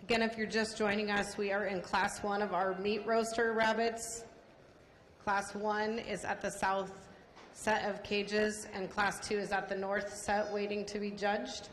Again, if you're just joining us, we are in Class 1 of our meat roaster rabbits. Class 1 is at the south set of cages, and Class 2 is at the north set waiting to be judged.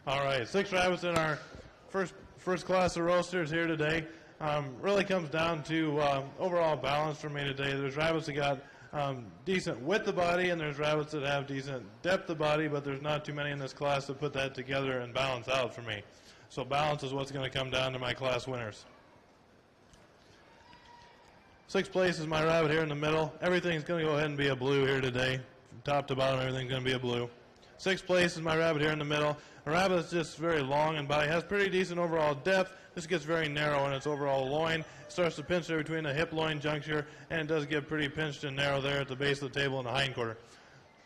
All right, 6 rabbits in our first class of roasters here today. Really comes down to overall balance for me today. There's rabbits that got decent width of body, and there's rabbits that have decent depth of body, but there's not too many in this class that put that together and balance out for me. So balance is what's going to come down to my class winners. 6th place is my rabbit here in the middle. Everything's going to go ahead and be a blue here today. From top to bottom, everything's going to be a blue. 6th place is my rabbit here in the middle. A rabbit that's just very long in body, has pretty decent overall depth. This gets very narrow in its overall loin. It starts to pinch there between the hip-loin juncture, and it does get pretty pinched and narrow there at the base of the table in the hindquarter.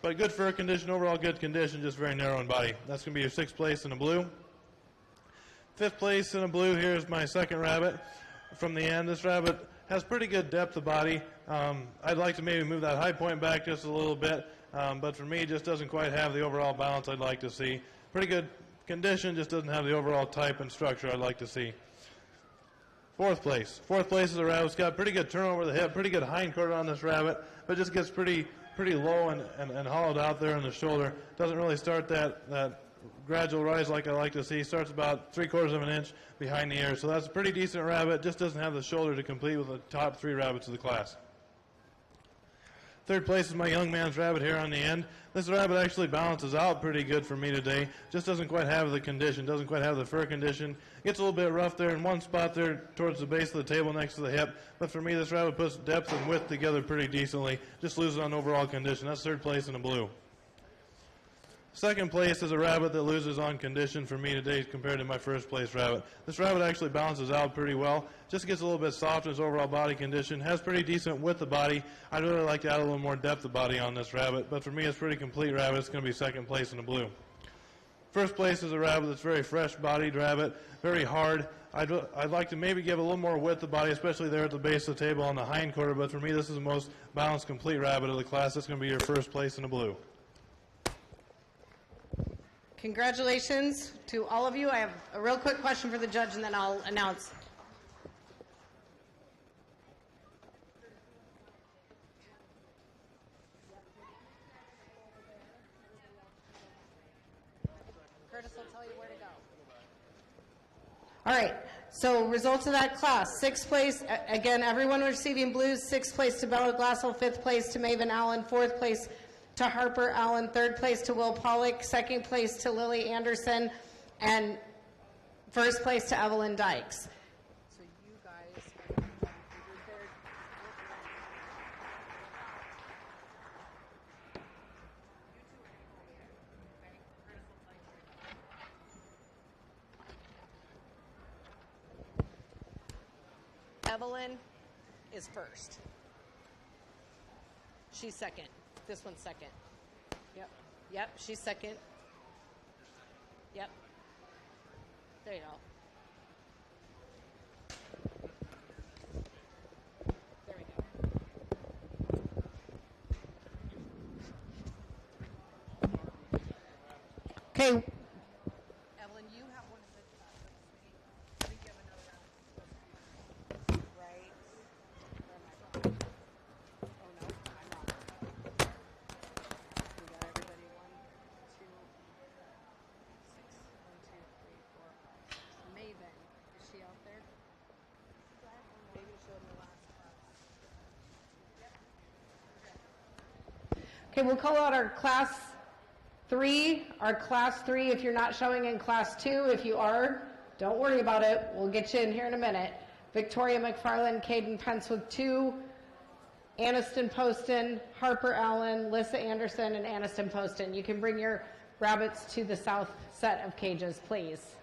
But good fur condition, overall good condition, just very narrow in body. That's going to be your 6th place in the blue. 5th place in the blue, here's my second rabbit from the end. This rabbit has pretty good depth of body. I'd like to maybe move that high point back just a little bit, but for me, it just doesn't quite have the overall balance I'd like to see. Pretty good condition, just doesn't have the overall type and structure I'd like to see. 4th place. 4th place is a rabbit that's got pretty good turnover of the hip, pretty good hindquarter on this rabbit, but just gets pretty low and hollowed out there in the shoulder. Doesn't really start that gradual rise like I like to see. Starts about 3/4 of an inch behind the ear. So that's a pretty decent rabbit, just doesn't have the shoulder to compete with the top 3 rabbits of the class. 3rd place is my young man's rabbit here on the end. This rabbit actually balances out pretty good for me today. Just doesn't quite have the condition, doesn't quite have the fur condition. Gets a little bit rough there in one spot there towards the base of the table next to the hip. But for me, this rabbit puts depth and width together pretty decently. Just loses on overall condition. That's 3rd place in the blue. 2nd place is a rabbit that loses on condition for me today compared to my 1st place rabbit. This rabbit actually balances out pretty well. Just gets a little bit soft in its overall body condition. Has pretty decent width of body. I'd really like to add a little more depth of body on this rabbit, but for me it's a pretty complete rabbit. It's going to be 2nd place in the blue. 1st place is a rabbit that's very fresh-bodied rabbit, very hard. I'd like to maybe give a little more width of body, especially there at the base of the table on the hindquarter, but for me this is the most balanced, complete rabbit of the class. That's going to be your 1st place in the blue. Congratulations to all of you. I have a real quick question for the judge, and then I'll announce. Curtis will tell you where to go. All right, So results of that class, sixth place, again, everyone receiving blues, sixth place to Bella Glassell, fifth place to Maven Allen, fourth place to Harper Allen, third place to Will Pollock, second place to Lily Anderson, and first place to Evelyn Dykes. So you guys Evelyn is first. She's second. This one's second. Yep. Yep, she's second. Yep. There you go. There we go. Okay. Evelyn, you have one of the I think you have another round. Right. Where am I going? Oh no, I'm wrong. We got everybody 1, 2, 6, 1, 2, 3, 4. Maven, is she out there? Maybe showed in the last class. Okay, we'll call out our class 3. Our class 3, if you're not showing in class 2, if you are, don't worry about it. We'll get you in here in a minute. Victoria McFarland, Caden Pence with 2, Aniston Poston, Harper Allen, Lissa Anderson, and Aniston Poston. You can bring your rabbits to the south set of cages, please.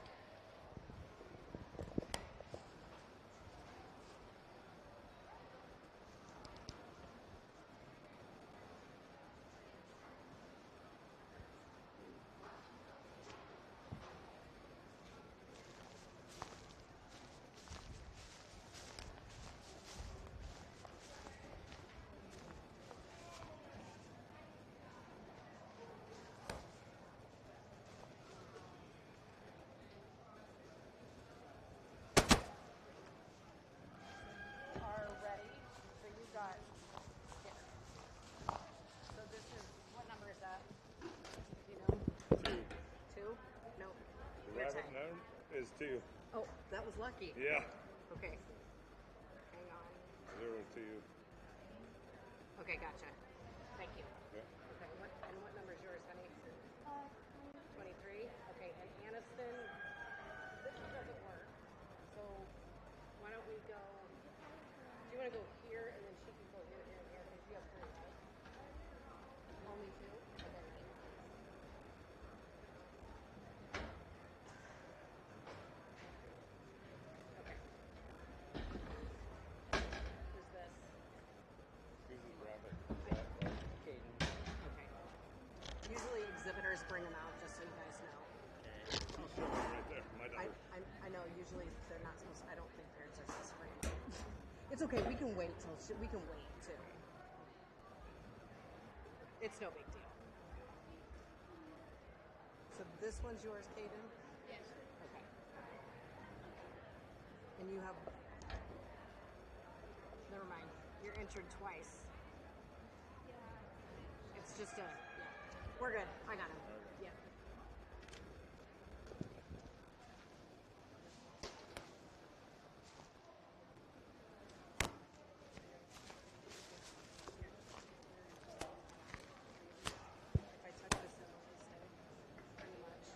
Is 2. Oh, that was lucky. Yeah. Okay. Hang on. 0 2. Okay, gotcha. Thank you. Yeah. Okay, what number is yours, honey? 23. Okay, and Aniston, this one doesn't work. So why don't we go? Do you want to go here and then she can go here, here, and here? Because you have 3, right? Only 2. Okay. Exhibitors bring them out, just so you guys know. Right there, my daughter. I know, usually they're not supposed to, I don't think parents are supposed to bring them out. It's okay, we can wait we can wait too. It's no big deal. So this one's yours, Caden? Yes. Okay. And you have, never mind, you're entered twice. It's just a, we're good. I got him. Yeah. If I touch this, it'll stay. Pretty much.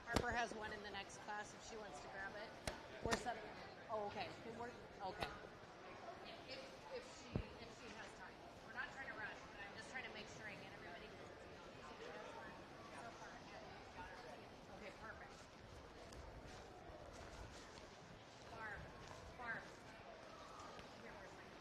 Harper has one in the next class if she wants to grab it. We're setting it. Oh, okay. Okay. If she has time. We're not trying to rush, but I'm just trying to make sure I get everybody. Okay, perfect. Barb. Barb. Here for a second.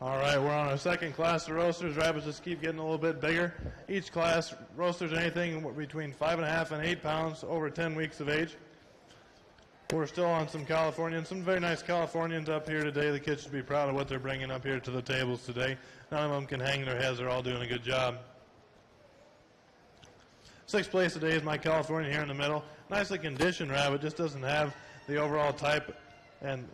All right, we're on our second class of roasters. Rabbits just keep getting a little bit bigger. Each class roasters anything between 5.5 and 8 pounds over 10 weeks of age. We're still on some Californians, some very nice Californians up here today. The kids should be proud of what they're bringing up here to the tables today. None of them can hang their heads. They're all doing a good job. Sixth place today is my Californian here in the middle. Nicely conditioned rabbit, just doesn't have the overall type and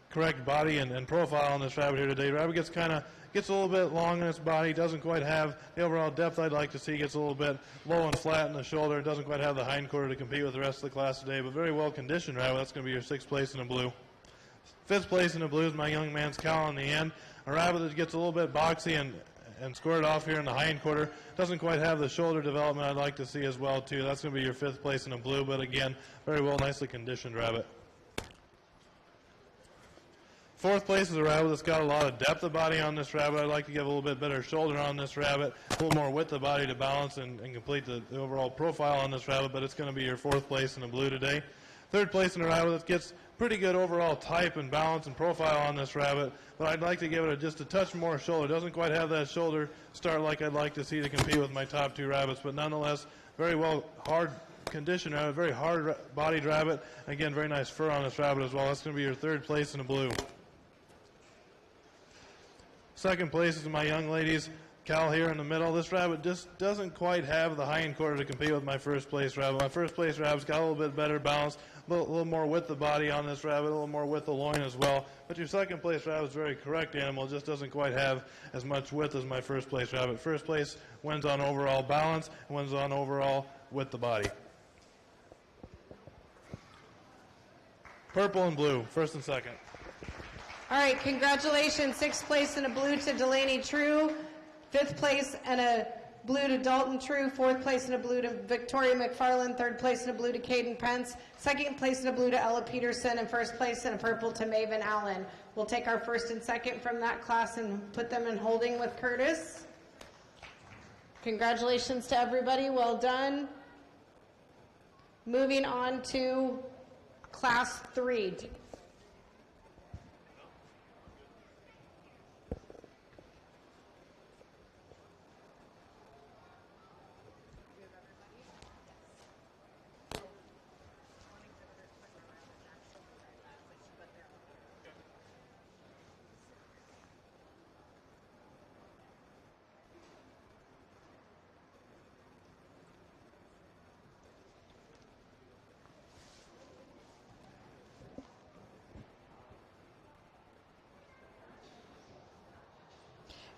correct body and profile on this rabbit here today. Rabbit gets a little bit long in its body, doesn't quite have the overall depth I'd like to see, gets a little bit low and flat in the shoulder, doesn't quite have the hind quarter to compete with the rest of the class today, but very well conditioned rabbit. That's going to be your sixth place in the blue. Fifth place in the blue is my young man's cow in the end. A rabbit that gets a little bit boxy and squared off here in the hind quarter. Doesn't quite have the shoulder development I'd like to see as well too. That's going to be your fifth place in the blue, but again, very well, nicely conditioned rabbit. Fourth place is a rabbit that's got a lot of depth of body on this rabbit. I'd like to give a little bit better shoulder on this rabbit, a little more width of body to balance and complete the overall profile on this rabbit, but it's going to be your fourth place in the blue today. Third place in a rabbit that gets pretty good overall type and balance and profile on this rabbit, but I'd like to give it just a touch more shoulder. Doesn't quite have that shoulder start like I'd like to see to compete with my top two rabbits, but nonetheless, very well hard conditioned rabbit, very hard bodied rabbit. Again, very nice fur on this rabbit as well. That's going to be your third place in the blue. Second place is my young lady's cow here in the middle. This rabbit just doesn't quite have the hind quarter to compete with my first place rabbit. My first place rabbit's got a little bit better balance, a little more width of body on this rabbit, a little more width of loin as well. But your second place rabbit's a very correct animal, just doesn't quite have as much width as my first place rabbit. First place wins on overall balance, wins on overall width of body. Purple and blue, first and second. All right, congratulations. 6th place in a blue to Delaney True. 5th place in a blue to Dalton True. 4th place in a blue to Victoria McFarland. 3rd place in a blue to Caden Pence. 2nd place in a blue to Ella Peterson. And 1st place in a purple to Maven Allen. We'll take our 1st and 2nd from that class and put them in holding with Curtis. Congratulations to everybody. Well done. Moving on to Class 3.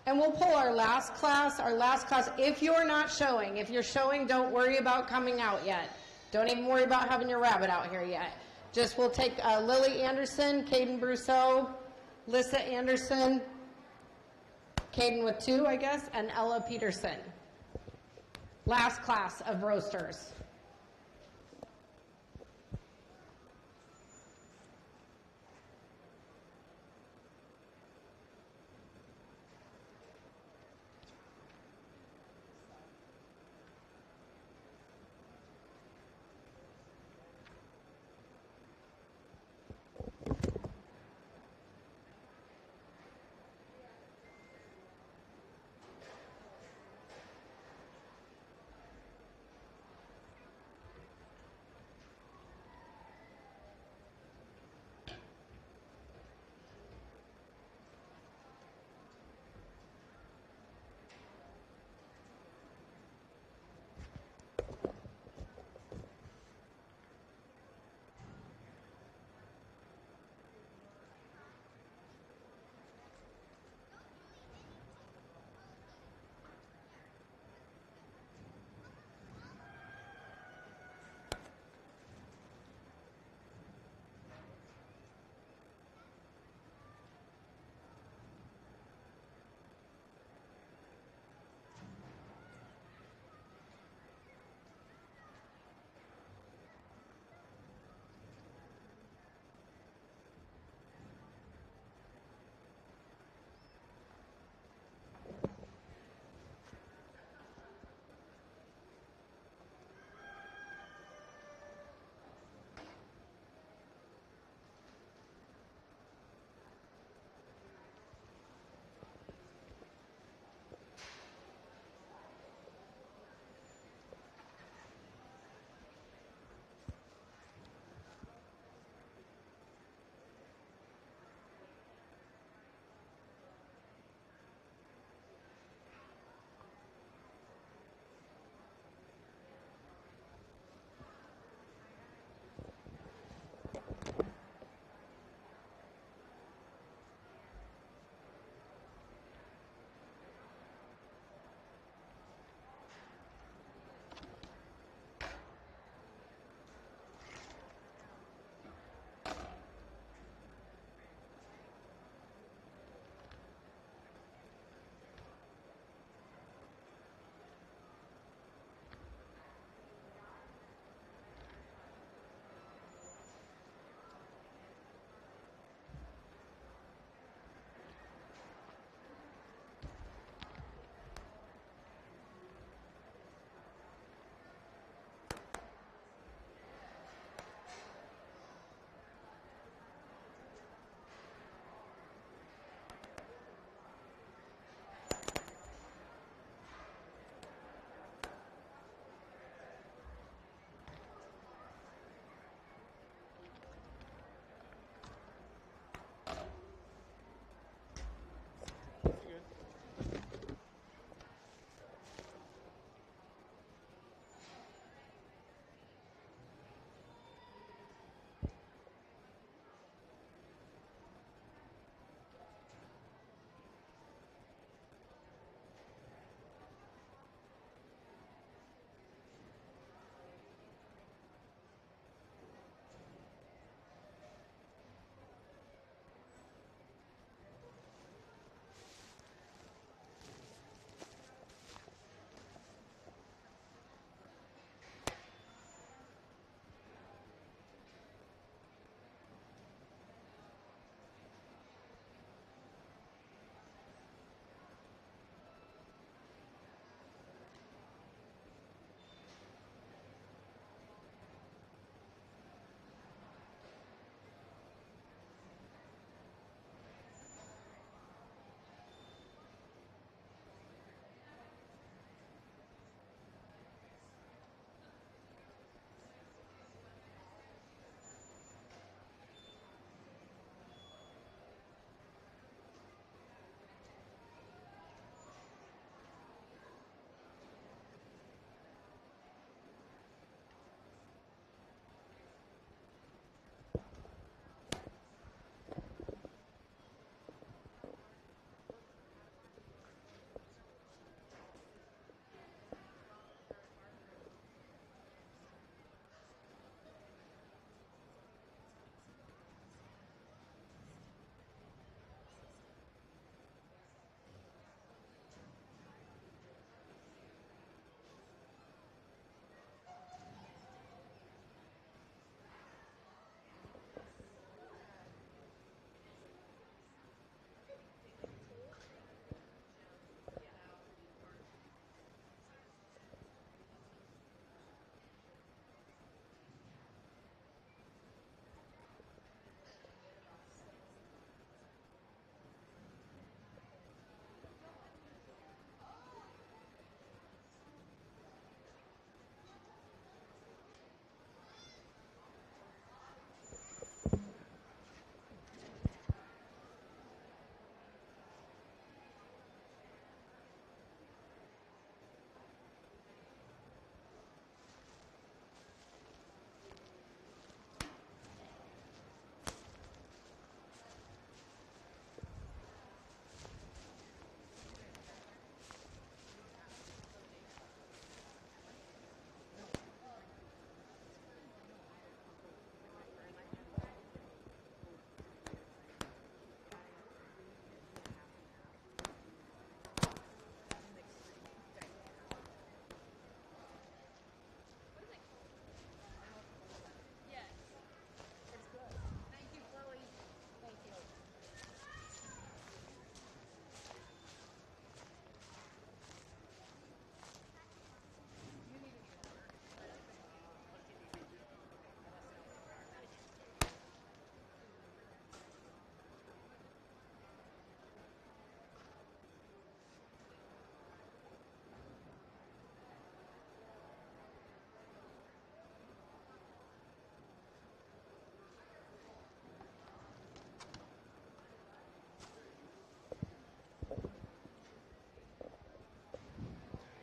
And we'll pull our last class. Our last class, if you're not showing, if you're showing, don't worry about coming out yet. Don't even worry about having your rabbit out here yet. Just we'll take Lily Anderson, Caden Brousseau, Lissa Anderson, Caden with 2, I guess, and Ella Peterson. Last class of roasters.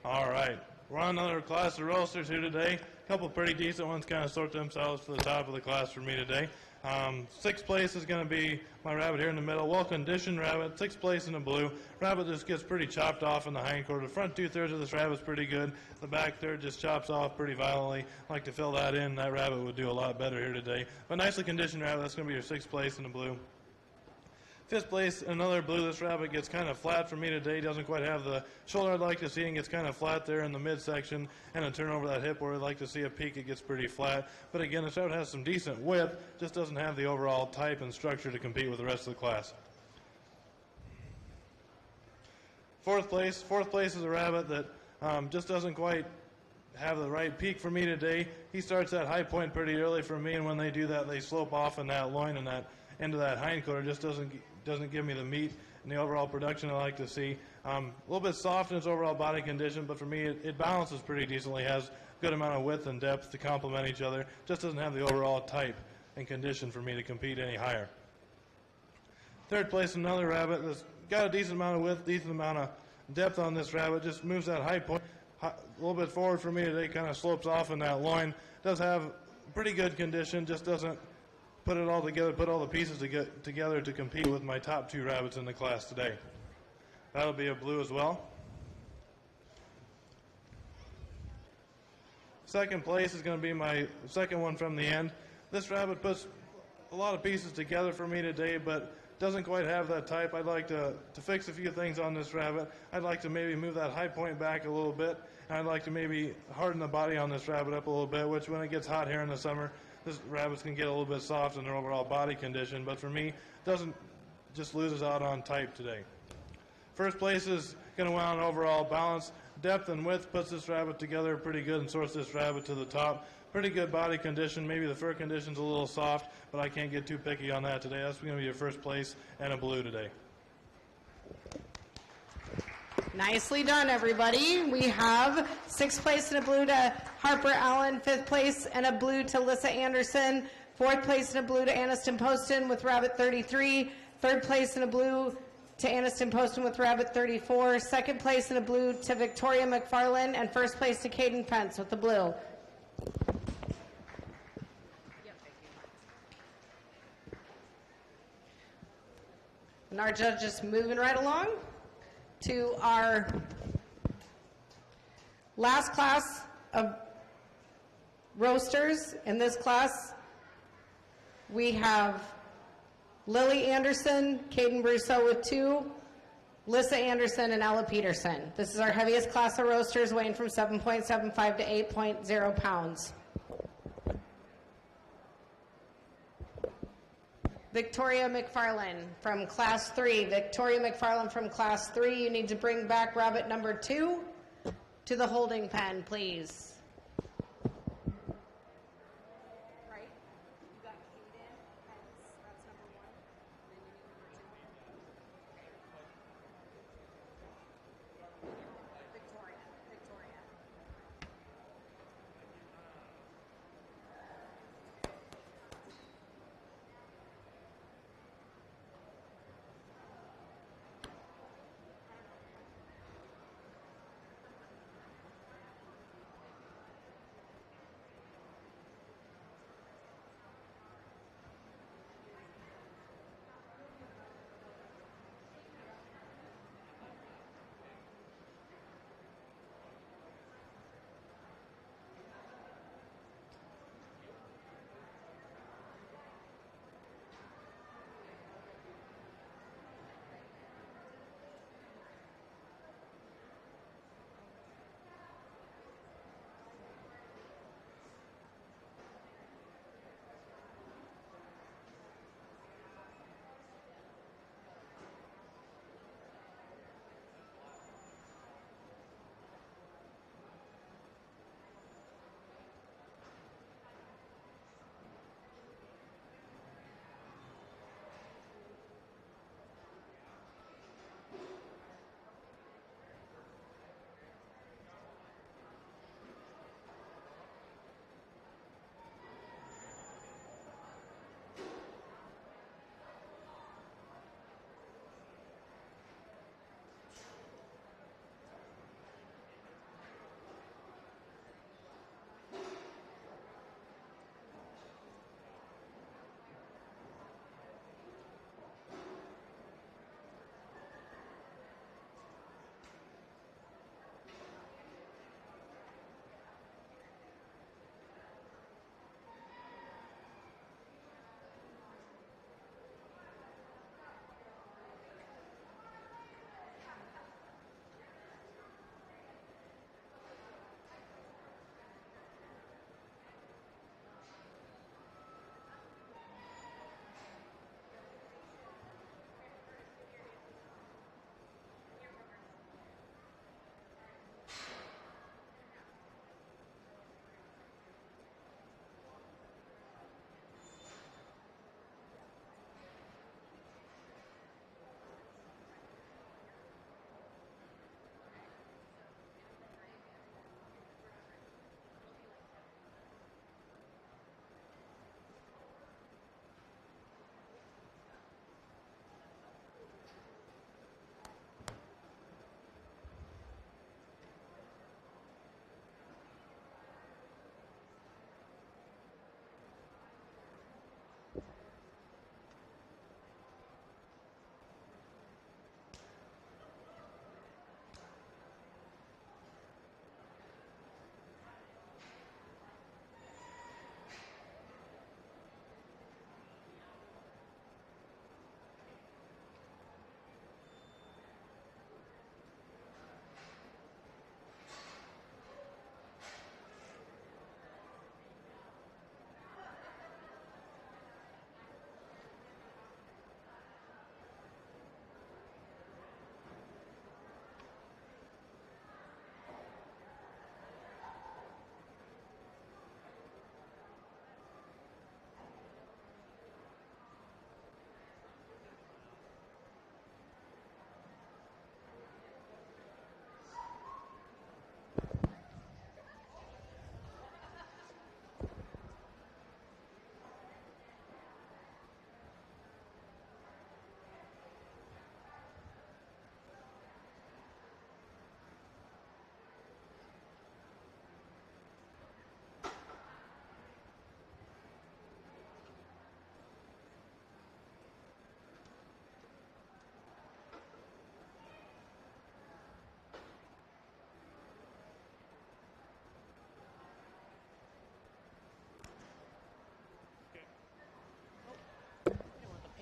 All right, we're on another class of roasters here today. A couple pretty decent ones kind of sort themselves to the top of the class for me today. Sixth place is going to be my rabbit here in the middle, well-conditioned rabbit. Sixth place in the blue. Rabbit just gets pretty chopped off in the hindquarter. The front two-thirds of this rabbit's pretty good. The back third just chops off pretty violently. I'd like to fill that in. That rabbit would do a lot better here today. But nicely conditioned rabbit, that's going to be your sixth place in the blue. Fifth place, another blue. This rabbit gets kind of flat for me today. Doesn't quite have the shoulder I'd like to see and gets kind of flat there in the midsection. And a turn over that hip where I'd like to see a peak, it gets pretty flat. But again, this rabbit has some decent width, just doesn't have the overall type and structure to compete with the rest of the class. Fourth place is a rabbit that just doesn't quite have the right peak for me today. He starts that high point pretty early for me, and when they do that, they slope off in that loin and that into that hindquarter. Just doesn't give me the meat and the overall production I like to see. A little bit soft in its overall body condition, but for me it balances pretty decently, has a good amount of width and depth to complement each other. Just doesn't have the overall type and condition for me to compete any higher. Third place, another rabbit that's got a decent amount of width, decent amount of depth on this rabbit. Just moves that high point a little bit forward for me today, kind of slopes off in that loin. Does have pretty good condition, just doesn't put it all together, put all the pieces together to compete with my top two rabbits in the class today. That'll be a blue as well. Second place is going to be my second one from the end. This rabbit puts a lot of pieces together for me today, but doesn't quite have that type. I'd like to fix a few things on this rabbit. I'd like to maybe move that high point back a little bit, and I'd like to maybe harden the body on this rabbit up a little bit, which when it gets hot here in the summer, this rabbits can get a little bit soft in their overall body condition, but for me, just loses out on type today. First place is going to win on overall balance. Depth and width puts this rabbit together pretty good and sorts this rabbit to the top. Pretty good body condition. Maybe the fur condition's a little soft, but I can't get too picky on that today. That's going to be your first place and a blue today. Nicely done, everybody. We have sixth place in a blue to Harper Allen, fifth place and a blue to Lissa Anderson, fourth place in a blue to Aniston Poston with rabbit 33, third place in a blue to Aniston Poston with rabbit 34, second place in a blue to Victoria McFarland, and first place to Caden Pence with the blue. And our judge is moving right along to our last class of roasters. In this class, we have Lily Anderson, Caden Brousseau with 2, Lissa Anderson, and Ella Peterson. This is our heaviest class of roasters, weighing from 7.75 to 8.0 pounds. Victoria McFarland from Class 3. Victoria McFarland from Class 3, you need to bring back rabbit number 2 to the holding pen, please. Right? You got Caden, Pence, that's number 1. Then you need number 2. Victoria.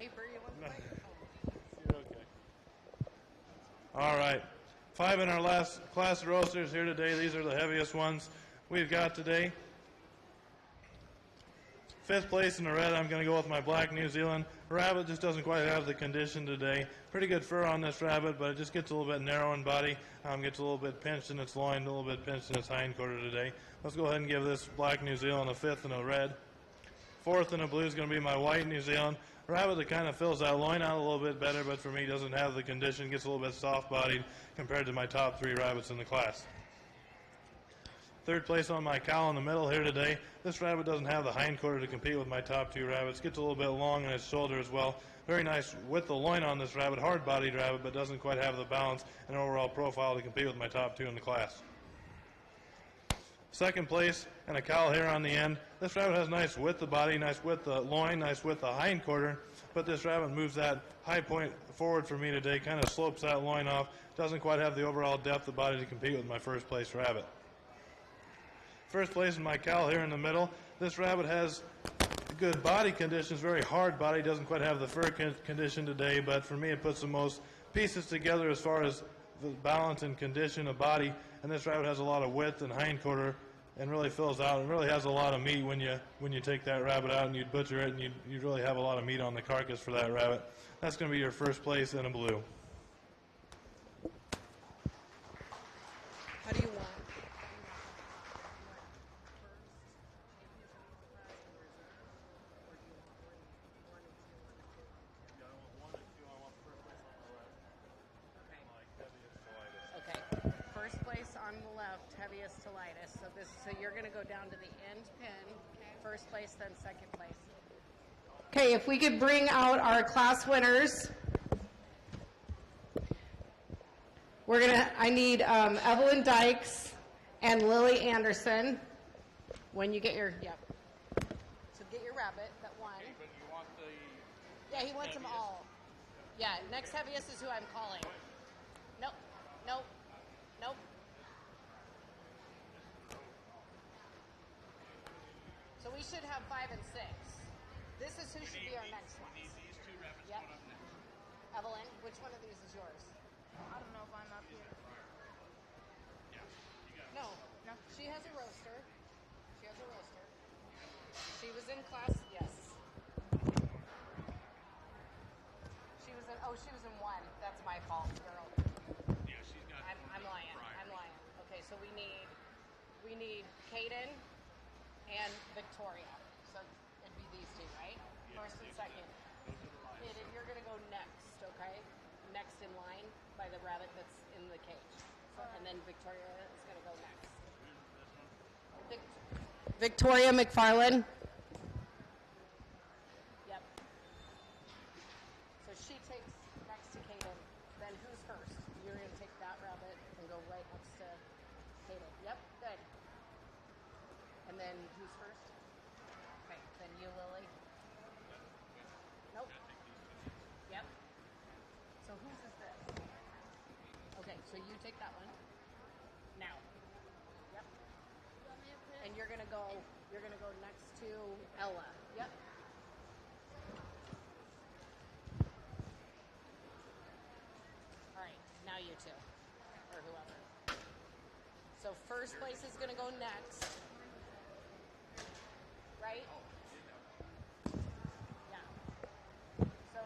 paper. You want the microphone? You're okay. All right. 5 in our last class of roasters here today. These are the heaviest ones we've got today. 5th place in the red, I'm going to go with my black New Zealand. Rabbit just doesn't quite have the condition today. Pretty good fur on this rabbit, but it just gets a little bit narrow in body. Gets a little bit pinched in its loin, a little bit pinched in its hind quarter today. Let's go ahead and give this black New Zealand a 5th in a red. 4th in a blue is going to be my white New Zealand. Rabbit that kind of fills that loin out a little bit better, but for me doesn't have the condition, gets a little bit soft-bodied compared to my top 3 rabbits in the class. 3rd place on my cow in the middle here today. This rabbit doesn't have the hind quarter to compete with my top 2 rabbits. Gets a little bit long in its shoulder as well. Very nice with the loin on this rabbit, hard-bodied rabbit, but doesn't quite have the balance and overall profile to compete with my top 2 in the class. 2nd place, and a cowl here on the end. This rabbit has nice width the body, nice width the loin, nice width the hind quarter, but this rabbit moves that high point forward for me today, kind of slopes that loin off, doesn't quite have the overall depth of body to compete with my 1st place rabbit. 1st place in my cowl here in the middle. This rabbit has good body conditions, very hard body, doesn't quite have the fur condition today, but for me it puts the most pieces together as far as the balance and condition of body, and this rabbit has a lot of width and hind quarter and really fills out and really has a lot of meat when you take that rabbit out and you butcher it, and you really have a lot of meat on the carcass for that rabbit. That's going to be your 1st place in a blue. How do you want? Okay. 1st place on the left, heaviest to lightest. So you're going to go down to the end pin. 1st place, then 2nd place. Okay, if we could bring out our class winners. I need Evelyn Dykes and Lily Anderson. When you get your, yep. So get your rabbit that won. Okay, but you want the... Yeah, he wants them all. Yeah, next heaviest is who I'm calling. Nope, nope, nope. So we should have 5 and 6. This is who should be our next one. We need these 2 rabbits Yep. going up next. Evelyn, which one of these is yours? I don't know if I'm up here. Yeah, you got it. No, she has a roaster. She has a roaster. She was in class, yes. She was in 1. That's my fault, girl. Yeah, she's got... I'm lying. I'm lying. Okay, so we need Kaden and Victoria. So it'd be these 2, right? Yeah, 1st and these 2nd. Those are the lines. Kaden, you're gonna go next, okay? Next in line by the rabbit that's in the cage. So, and then Victoria is gonna go next. Victoria McFarland. Yep. So she takes next to Kaden. Then who's first? You're going to take that rabbit and go right next to Kaden. Yep, good. And then who's first? Okay, then you, Lily. Nope. Yep. So whose is this? Okay, so you take that one. Now. Yep. And you're gonna go next to Ella. Yep. All right, now you 2, or whoever. So 1st place is gonna go next. Right? Yeah. So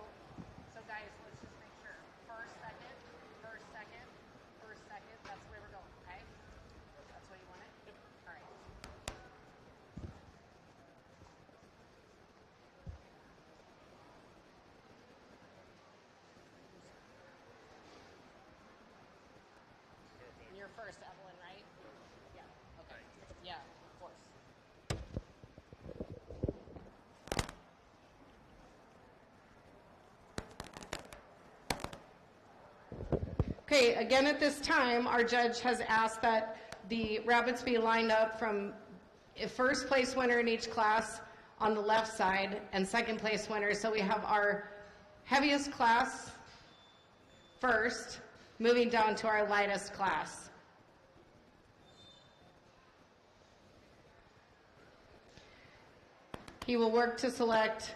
guys, let's just make sure. 1st, 2nd, 1st, 2nd, 1st, 2nd. That's the way we're going, okay? That's what you want it? Yep. All right. You're first, Evelyn, right? Yeah. Okay. Yeah, of course. Okay, again at this time, our judge has asked that the rabbits be lined up from a 1st place winner in each class on the left side and 2nd place winner. So we have our heaviest class first, moving down to our lightest class. He will work to select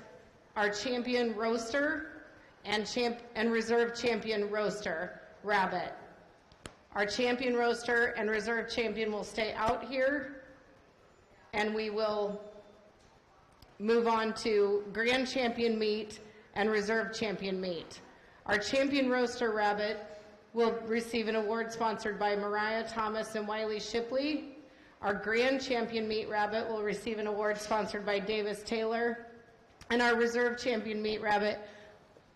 our champion roaster and reserve champion roaster rabbit. Our champion roaster and reserve champion will stay out here, and we will move on to grand champion meat and reserve champion meat. Our champion roaster rabbit will receive an award sponsored by Mariah Thomas and Wiley Shipley. Our grand champion meat rabbit will receive an award sponsored by Davis Taylor. And our reserve champion meat rabbit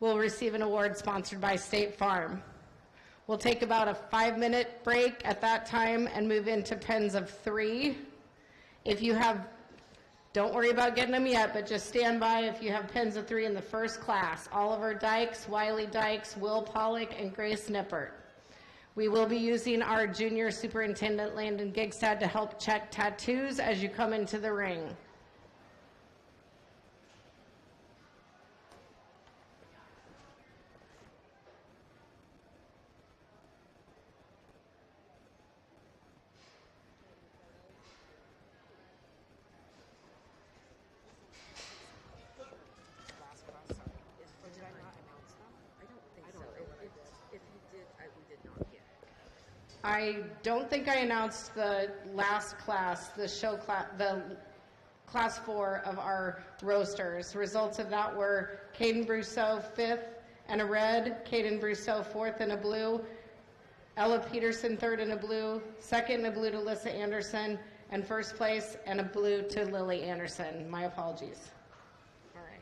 will receive an award sponsored by State Farm. We'll take about a 5-minute break at that time and move into pens of 3. If you have, don't worry about getting them yet, but just stand by if you have pens of 3 in the first class. Oliver Dykes, Wiley Dykes, Will Pollock, and Grace Nippert. We will be using our junior superintendent, Landon Gigstad, to help check tattoos as you come into the ring. I don't think I announced the last class, the show class, the class 4 of our roasters. Results of that were Caden Brousseau 5th and a red, Caden Brousseau 4th and a blue, Ella Peterson 3rd and a blue, 2nd and a blue to Lissa Anderson, and 1st place and a blue to Lily Anderson. My apologies. All right.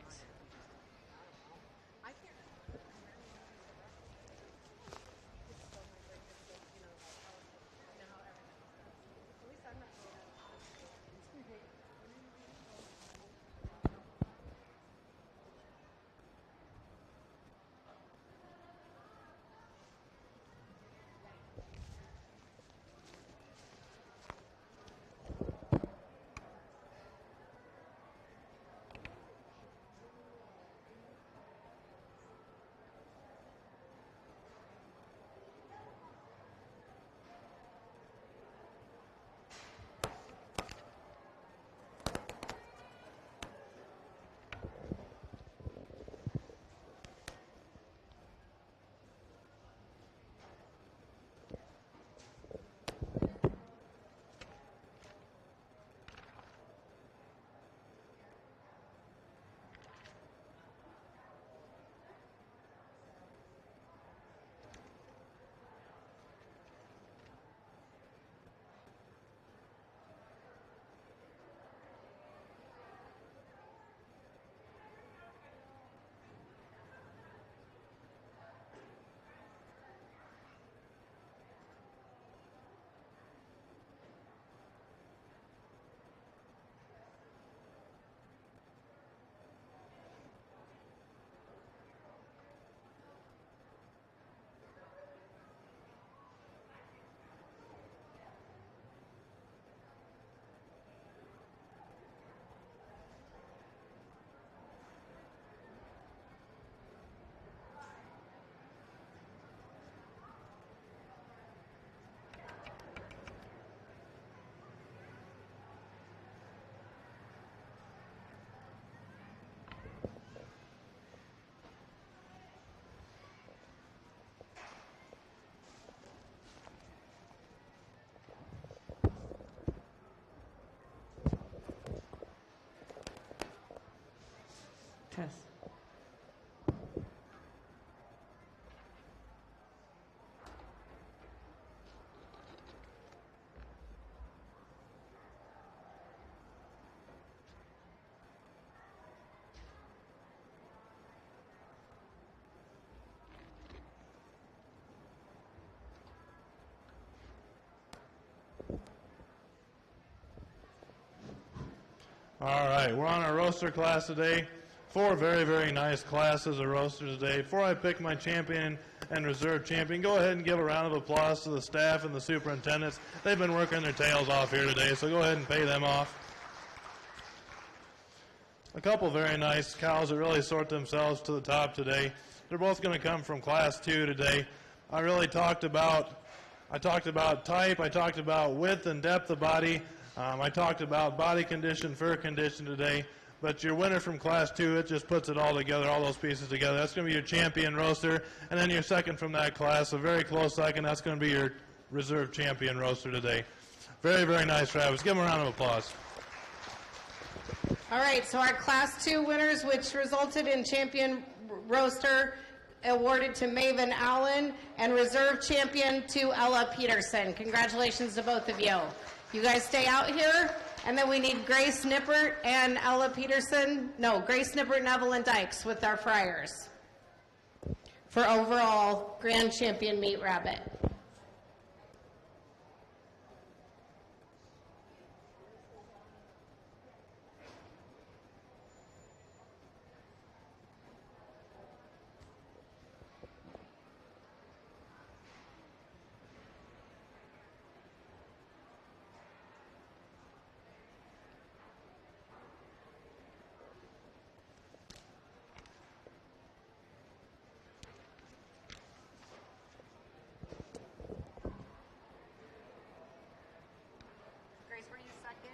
Test. All right, we're on our roaster class today. 4 very, very nice classes of roasters today. Before I pick my champion and reserve champion, go ahead and give a round of applause to the staff and the superintendents. They've been working their tails off here today, so go ahead and pay them off. A couple very nice cows that really sort themselves to the top today. They're both going to come from class 2 today. I talked about type, I talked about width and depth of body, I talked about body condition, fur condition today. But your winner from Class 2, it just puts it all together, all those pieces together. That's going to be your champion roaster. And then your second from that class, a very close second, that's going to be your reserve champion roaster today. Very, very nice rabbits. Give them a round of applause. All right, so our Class 2 winners, which resulted in champion roaster, awarded to Maven Allen, and reserve champion to Ella Peterson. Congratulations to both of you. You guys stay out here, and then we need Grace Nippert and Ella Peterson. No, Grace Nippert and Evelyn Dykes with our Friars for overall grand champion meat rabbit. Grace, were you second?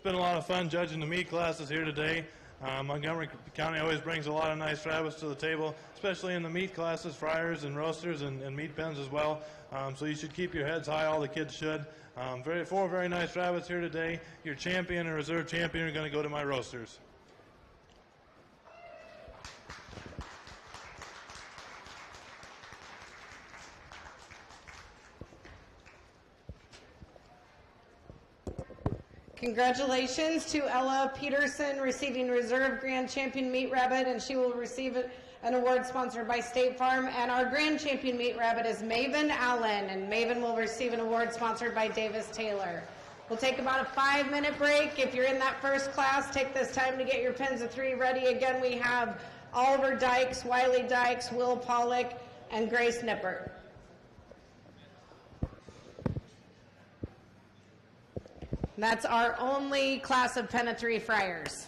It's been a lot of fun judging the meat classes here today. Montgomery County always brings a lot of nice rabbits to the table, especially in the meat classes, fryers and roasters and meat pens as well. So you should keep your heads high, all the kids should. Four very nice rabbits here today. Your champion and reserve champion are going to go to my roasters. Congratulations to Ella Peterson receiving reserve grand champion meat rabbit, and she will receive An award sponsored by State Farm, and our grand champion meat rabbit is Maven Allen, and Maven will receive an award sponsored by Davis Taylor. We'll take about a 5-minute break. If you're in that first class, take this time to get your pens of 3 ready. Again, we have Oliver Dykes, Wiley Dykes, Will Pollock, and Grace Nippert. That's our only class of pen of 3 friars.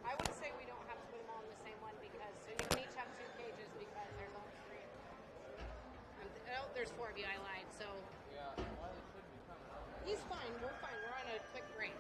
I would say we don't have to put them all in the same one because so you can each have 2 cages because there's only 3. Oh, there's 4 of you. I lied. So he's fine. We're fine. We're on a quick break.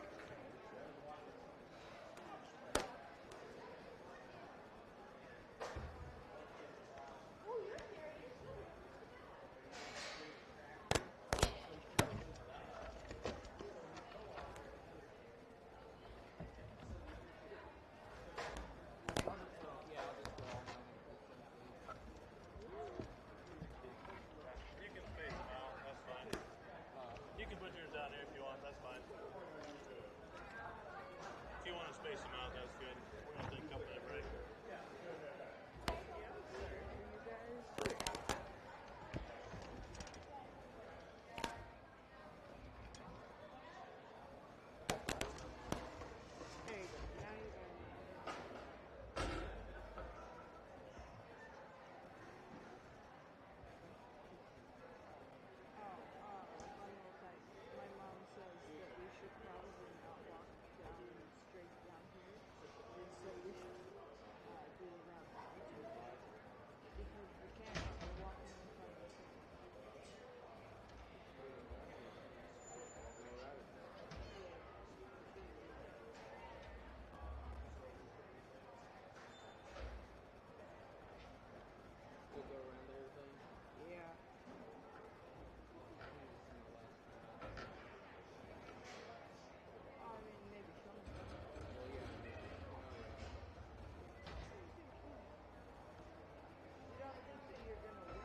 You can space them out. That's fine. You can put yours down here if you want. That's fine. If you want to space them out, that's good. We're going to take a couple minute break. My mom says that we should probably not walk down straight down here. And so we should do around the outside. Because we can't, we're walking in front of us. We'll go around everything. Yeah. I mean, maybe some of them. Well, yeah. You don't think that you're gonna win?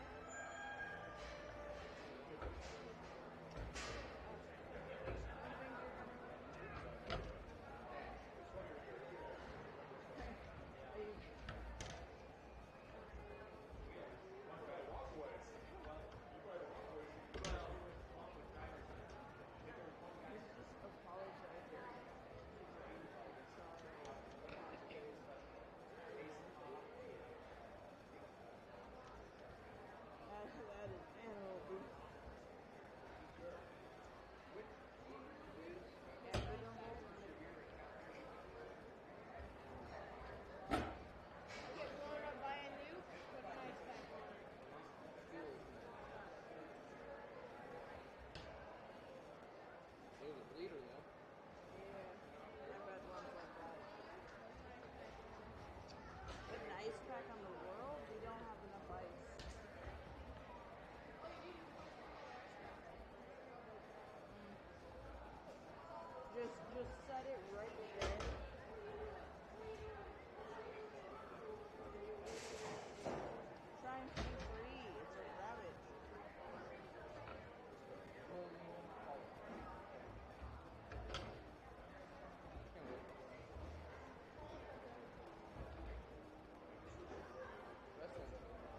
That is animal abuse. Yeah, we don't have Get blown up by a nuke? What can I expect? There's a bleeder though. Yeah, I've had ones like that. But an ice pack on the world, we don't have enough ice. Just set it right there. Try and be free. It's a rabbit.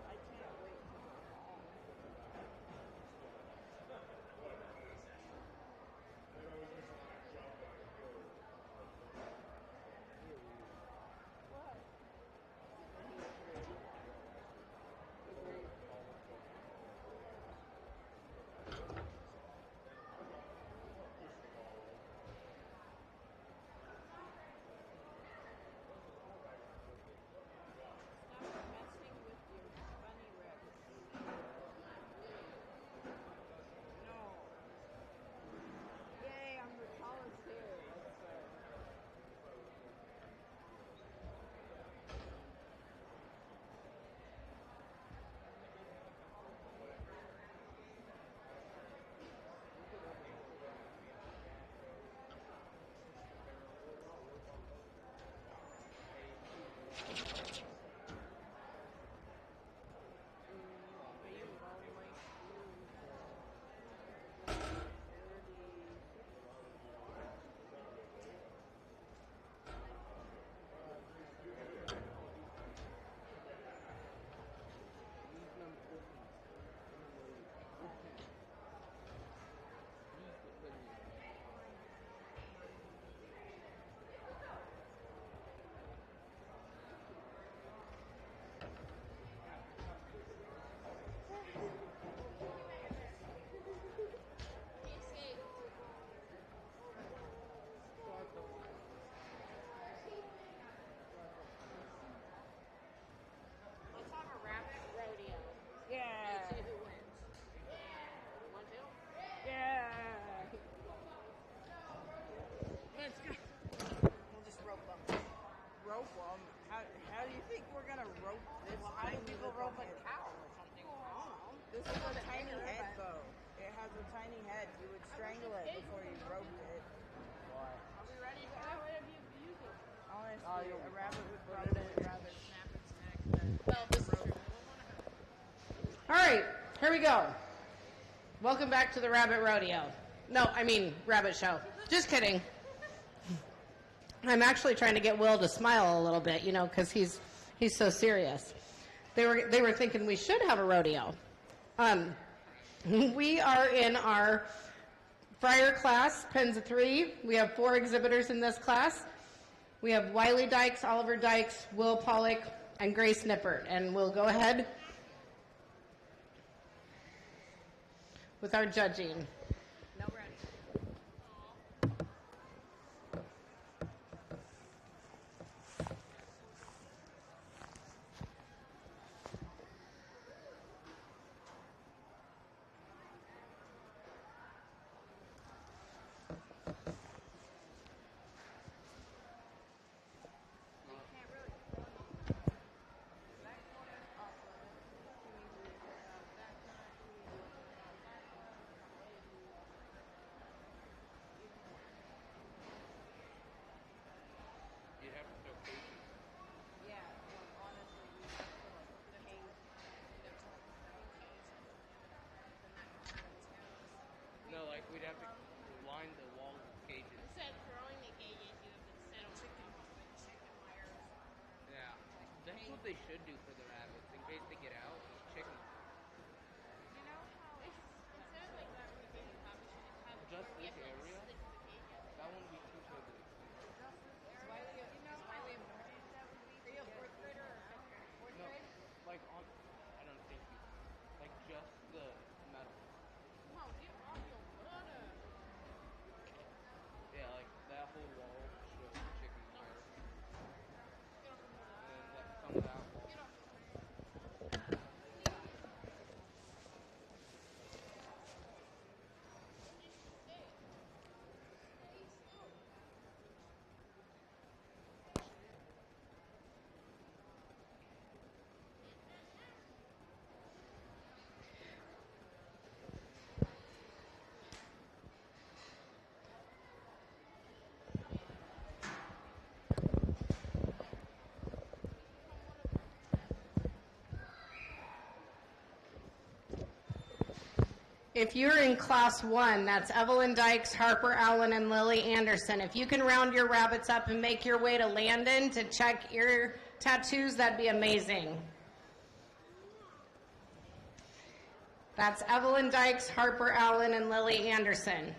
I can't wait to go home. rope this Well, how do tiny people little rope a head. cow or something? I don't know. This is a tiny head, though. It has a tiny head. You would strangle it before you roped it. Why? Are we ready to go? Honestly, a rabbit would probably rather snap its neck than Well, this is rope. true. All right, here we go. Welcome back to the Rabbit Rodeo. No, I mean Rabbit Show. Just kidding. I'm actually trying to get Will to smile a little bit, you know, because he's so serious. They were thinking we should have a rodeo. We are in our Friar class, Pens of 3. We have 4 exhibitors in this class. We have Wiley Dykes, Oliver Dykes, Will Pollock, and Grace Nippert. And we'll go ahead with our judging. No, ready. You'd have to throw cages. Yeah, well, honestly, we have to put a cage. We'd have to put a cage. Then that could happen too. No, like we'd have to line the walls with cages. Instead of throwing the cages, you have to set them chicken wire. Yeah. That's what they should do for the rabbits. In case they get out, chicken. You know how instead of like that, we probably should just have Just this like, area? stick the cages. That wouldn't be too big. Are you a fourth grader or fifth grader? Fourth No, grade? like on. I don't think you. Like just the metal. No, get off your butter. Yeah, like that whole wall shows chicken wire. And then that, some of that wall. If you're in class 1, that's Evelyn Dykes, Harper Allen, and Lily Anderson. If you can round your rabbits up and make your way to Landon to check ear tattoos, that'd be amazing. That's Evelyn Dykes, Harper Allen, and Lily Anderson.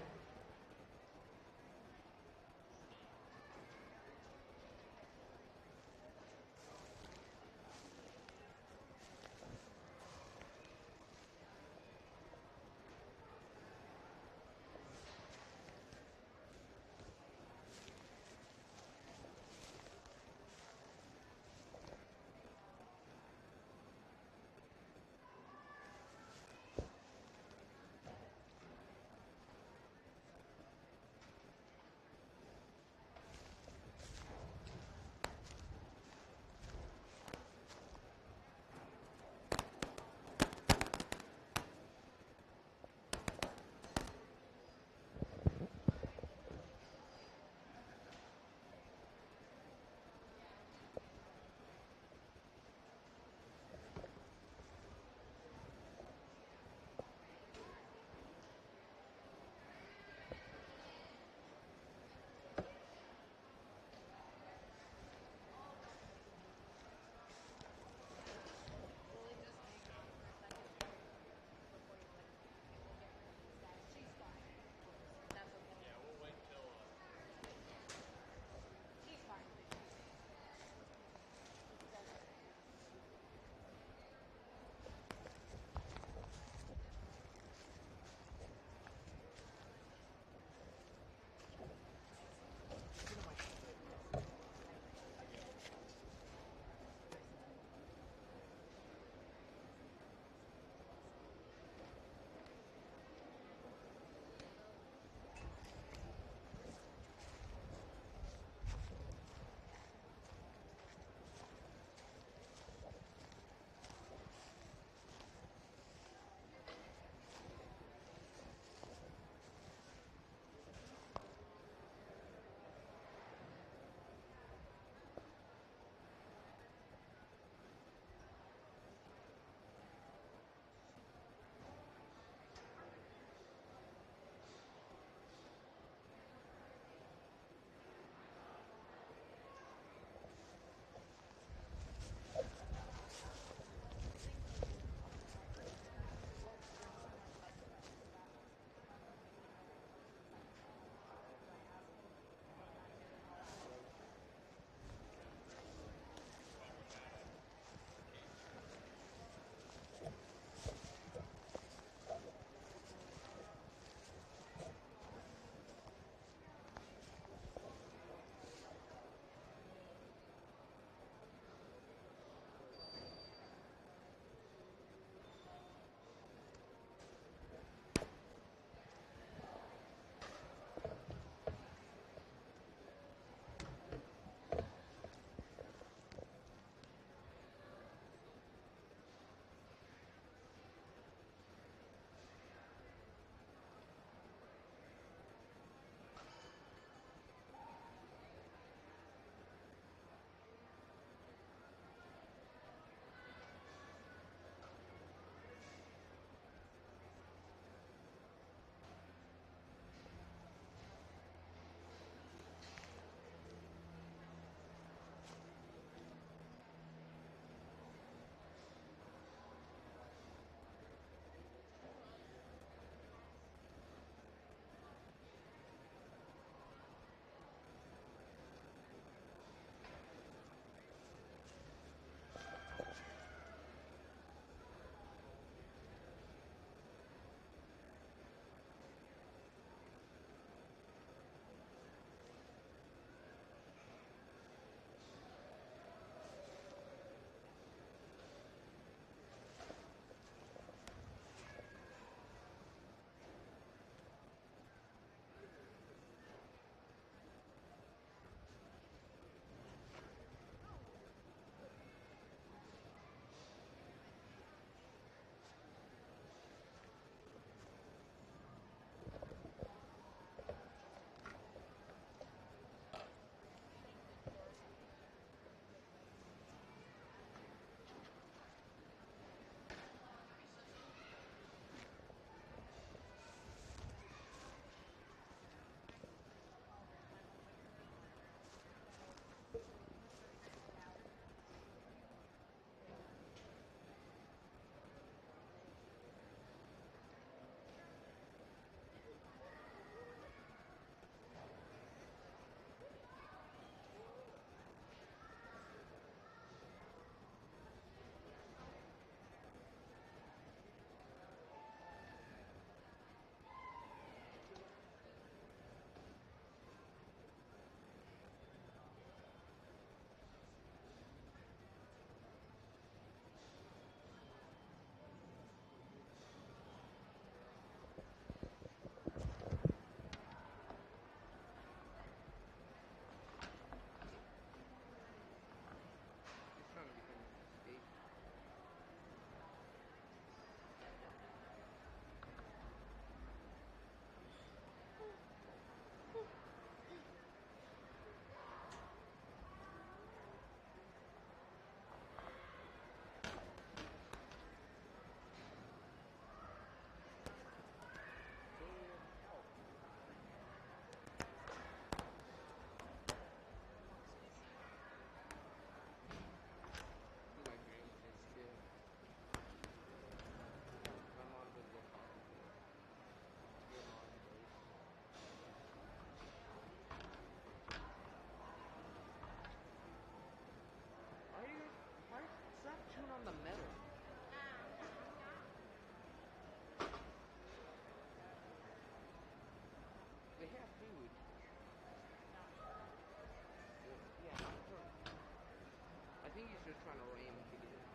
trying to ram it together.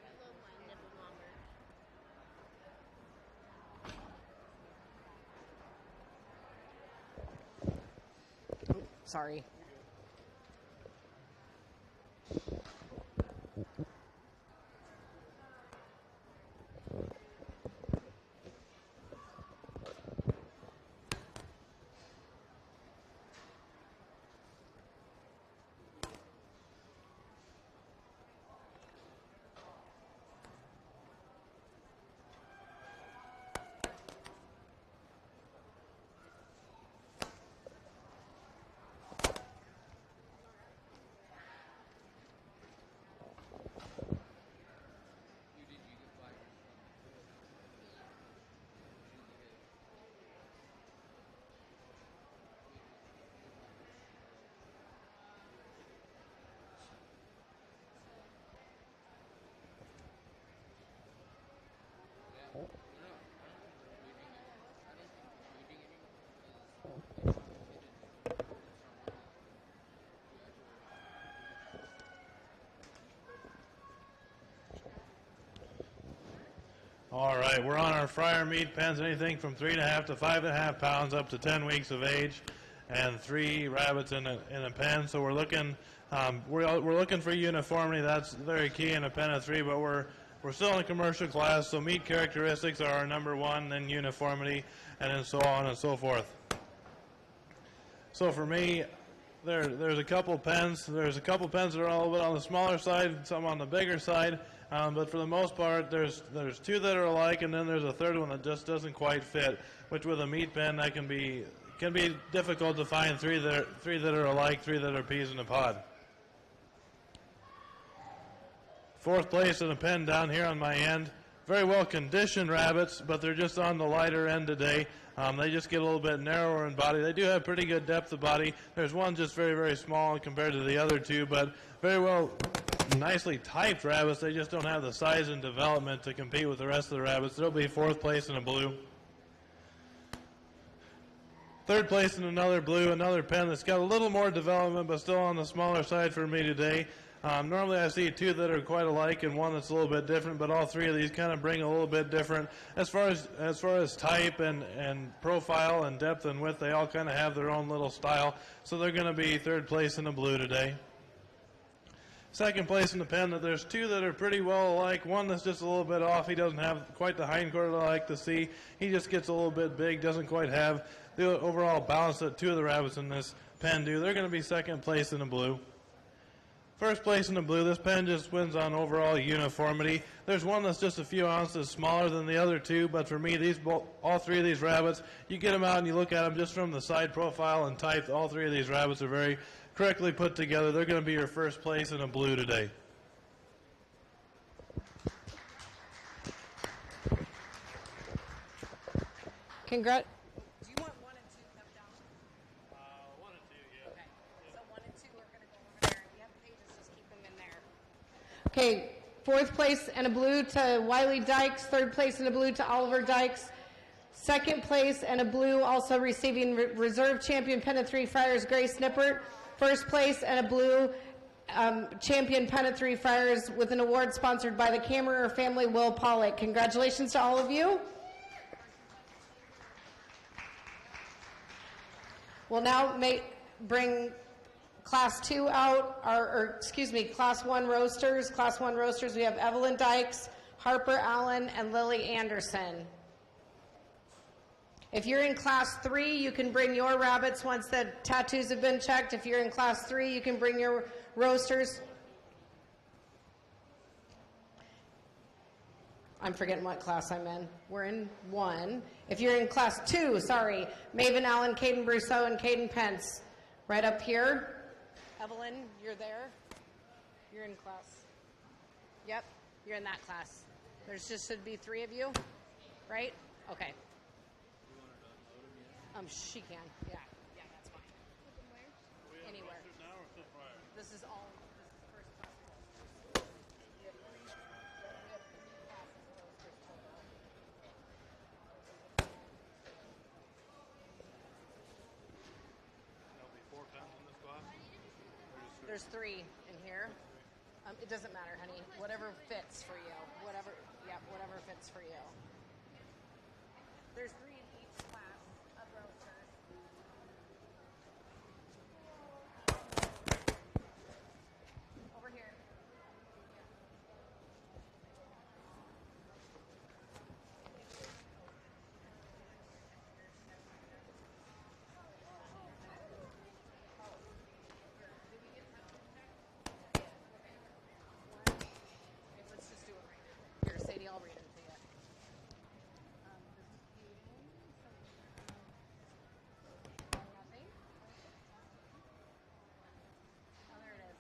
I love my nipple bomber. Sorry. Who did you get flyers from? Yeah. No, I don't think recruiting anyone because it's not fitted. All right, we're on our fryer meat pens, anything from 3.5 to 5.5 pounds up to 10 weeks of age, and 3 rabbits in a pen. So we're looking for uniformity. That's very key in a pen of 3. But we're still in a commercial class, so meat characteristics are our number 1, then uniformity, and then so on and so forth. So for me, there's a couple pens. There's a couple pens that are a little bit on the smaller side, some on the bigger side. But for the most part, there's 2 that are alike, and then there's a third one that just doesn't quite fit. Which with a meat pen, that can be difficult to find 3 that are alike, 3 that are peas in a pod. 4th place in a pen down here on my end. Very well conditioned rabbits, but they're just on the lighter end today. They just get a little bit narrower in body. They do have pretty good depth of body. There's one just very, very small compared to the other 2, but very well, nicely typed rabbits. They just don't have the size and development to compete with the rest of the rabbits. They'll be 4th place in a blue. 3rd place in another blue, another pen that's got a little more development, but still on the smaller side for me today. Normally I see 2 that are quite alike and 1 that's a little bit different, but all 3 of these kind of bring a little bit different. As far as type and profile and depth and width, they all kind of have their own little style. So they're going to be 3rd place in the blue today. 2nd place in the pen, that there's 2 that are pretty well alike. One that's just a little bit off. He doesn't have quite the hindquarter I like to see. He just gets a little bit big, doesn't quite have the overall balance that 2 of the rabbits in this pen do. They're going to be 2nd place in the blue. 1st place in the blue, this pen just wins on overall uniformity. There's one that's just a few ounces smaller than the other 2, but for me, all 3 of these rabbits, you get them out and you look at them just from the side profile and type, all 3 of these rabbits are very correctly put together. They're going to be your 1st place in a blue today. Congrats. Do you want 1 and 2 come down? 1 and 2, yeah. Okay. So 1 and 2 are going to go over there. If you have pages, just keep them in there. Okay. 4th place and a blue to Wiley Dykes. 3rd place and a blue to Oliver Dykes. 2nd place and a blue, also receiving reserve champion pen of 3 Friars, Grace Nippert. 1st place and a blue, champion pen of 3 Friars with an award sponsored by the Kammerer family, Will Pollock. Congratulations to all of you. We'll now bring Class 2 out, Class 1 roasters. Class 1 roasters, we have Evelyn Dykes, Harper Allen, and Lily Anderson. If you're in Class 3, you can bring your rabbits once the tattoos have been checked. If you're in Class 3, you can bring your roasters. I'm forgetting what class I'm in. We're in 1. If you're in Class 2, sorry, Maven Allen, Caden Brousseau, and Caden Pence. Right up here. Evelyn, you're there. You're in class. Yep, you're in that class. There's just should be 3 of you, right? Okay. She can. Yeah, that's fine. Anywhere. This is all. This is first class. We have 3 classes of roasters total. There'll be 4 pens in this class? There's 3 in here. It doesn't matter, honey. Whatever fits for you. Whatever fits for you. There's 3 in each class of roasters. Over here. Let's just do it right now. Here, Sadie, I'll read it to you. Nothing. Oh, there it is.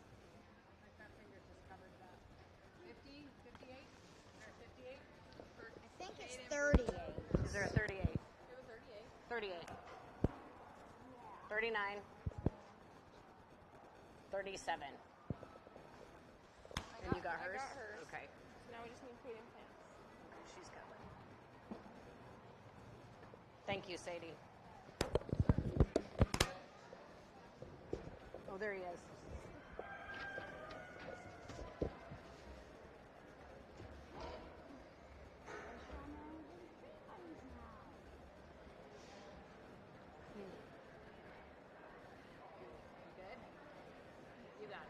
My fat fingers just covered it up. 50, 58? Is there a 58? I think it's 38. Is there a 38? 38. 39. 37. And you got hers? I got hers. Okay. So now we just need food implants. Okay, she's got one. Thank you, Sadie. Oh, there he is. You good? You got it.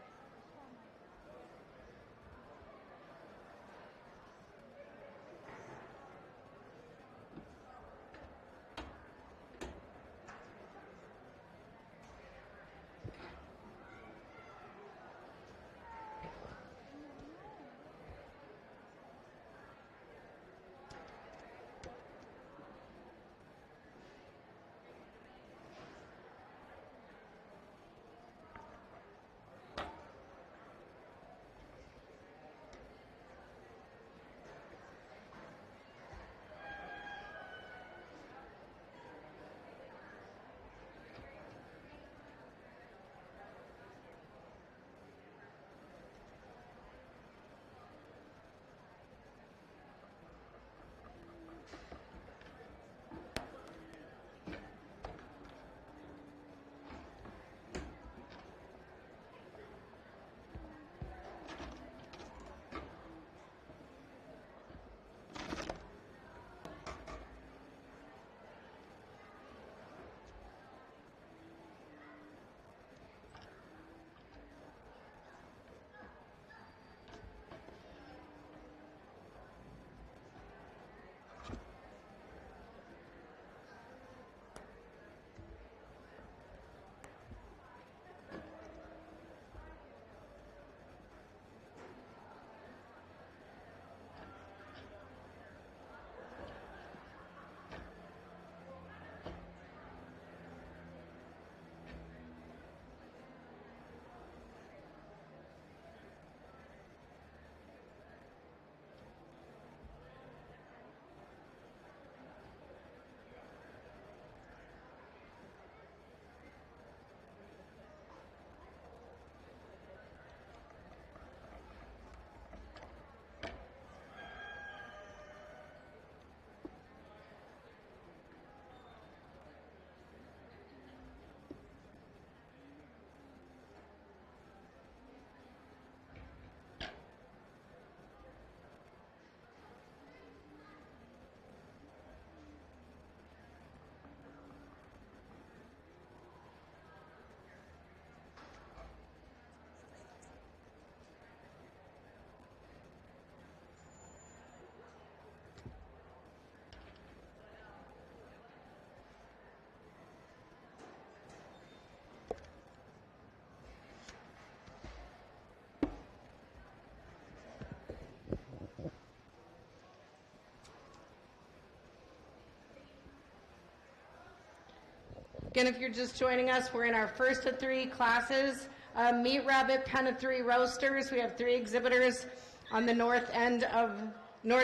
Again, if you're just joining us, we're in our first of 3 classes. Meat Rabbit, pen of 3 roasters. We have 3 exhibitors on the north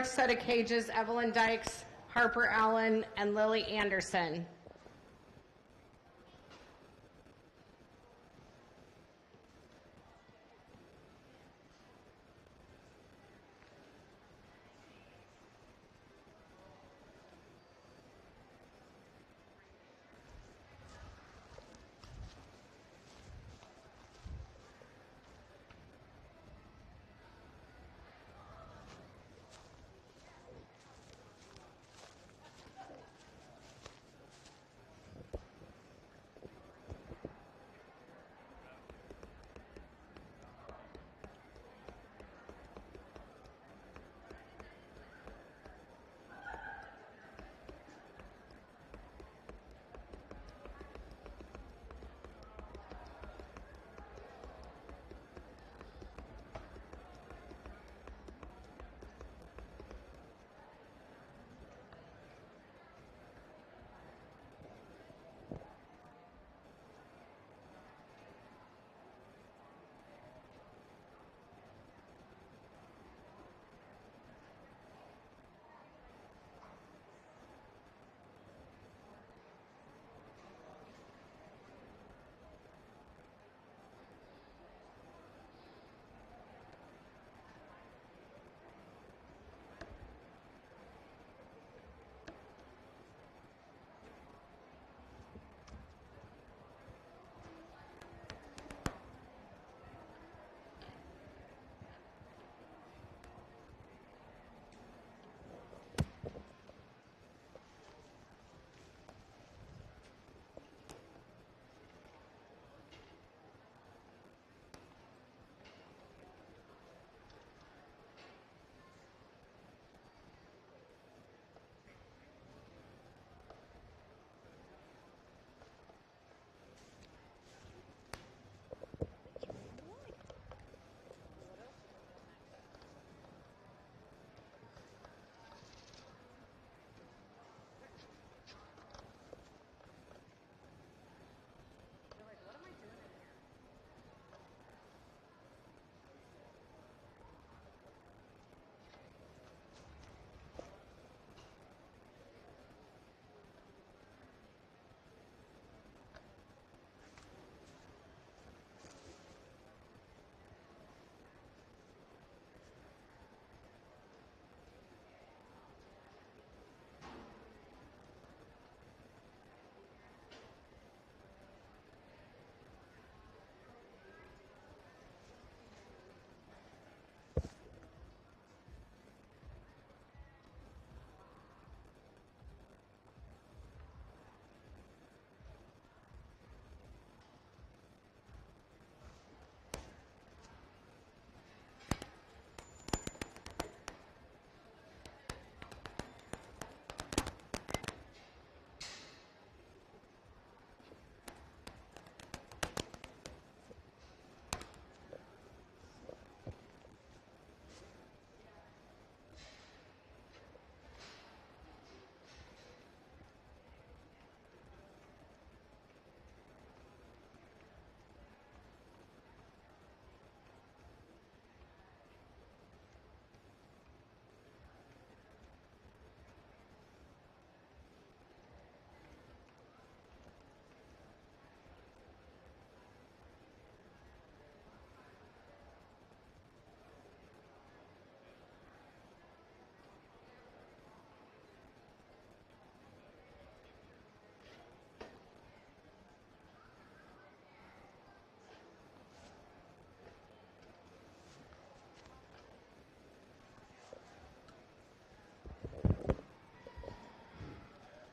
set of cages: Evelyn Dykes, Harper Allen, and Lily Anderson.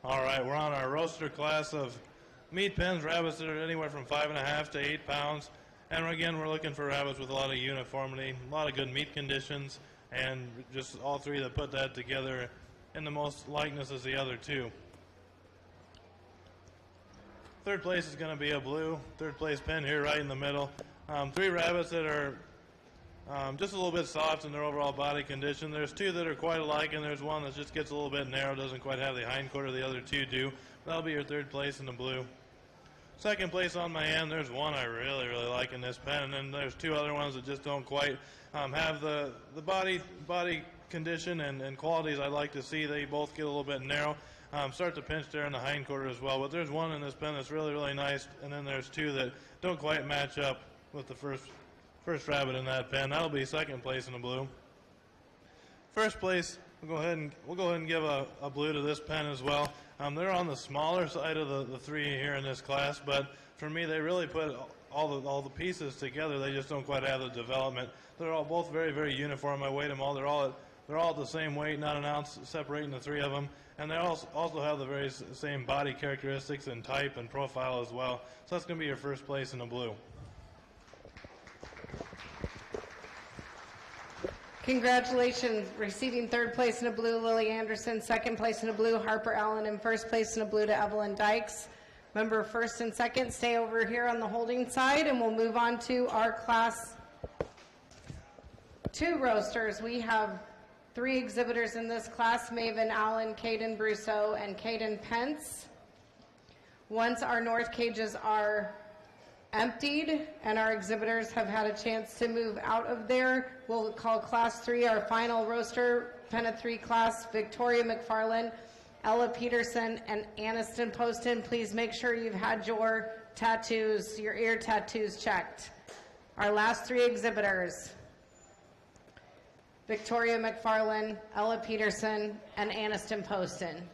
All right, we're on our roaster class of meat pens, rabbits that are anywhere from 5.5 to 8 pounds. And again, we're looking for rabbits with a lot of uniformity, a lot of good meat conditions, and just all three that put that together in the most likeness as the other two. Third place is going to be a blue. Third place pen here right in the middle. Three rabbits that are just a little bit soft in their overall body condition. There's two that are quite alike, and there's one that just gets a little bit narrow, doesn't quite have the hindquarter the other two do. That'll be your third place in the blue. Second place on my end, there's one I really, really like in this pen, and then there's two other ones that just don't quite have the body condition and qualities I'd like to see. They both get a little bit narrow. Start to pinch there in the hindquarter as well. But there's one in this pen that's really, really nice, and then there's two that don't quite match up with the first rabbit in that pen. That'll be second place in the blue. First place, we'll go ahead and give a blue to this pen as well. They're on the smaller side of the three here in this class, but for me, they really put all the pieces together. They just don't quite have the development. They're all both very, very uniform. I weighed them all. They're all the same weight, not an ounce separating the three of them, and they also have the very same body characteristics and type and profile as well. So that's going to be your first place in the blue. Congratulations, receiving third place in the blue, Lily Anderson, second place in the blue, Harper Allen, and first place in the blue to Evelyn Dykes. Remember, first and second, stay over here on the holding side, and we'll move on to our Class 2 roasters. We have 3 exhibitors in this class, Maven Allen, Caden Brousseau, and Caden Pence. Once our north cages are emptied and our exhibitors have had a chance to move out of there, we'll call Class 3 our final roaster, Pen of 3 class, Victoria McFarland, Ella Peterson, and Aniston Poston. Please make sure you've had your tattoos, your ear tattoos checked. Our last 3 exhibitors, Victoria McFarland, Ella Peterson, and Aniston Poston.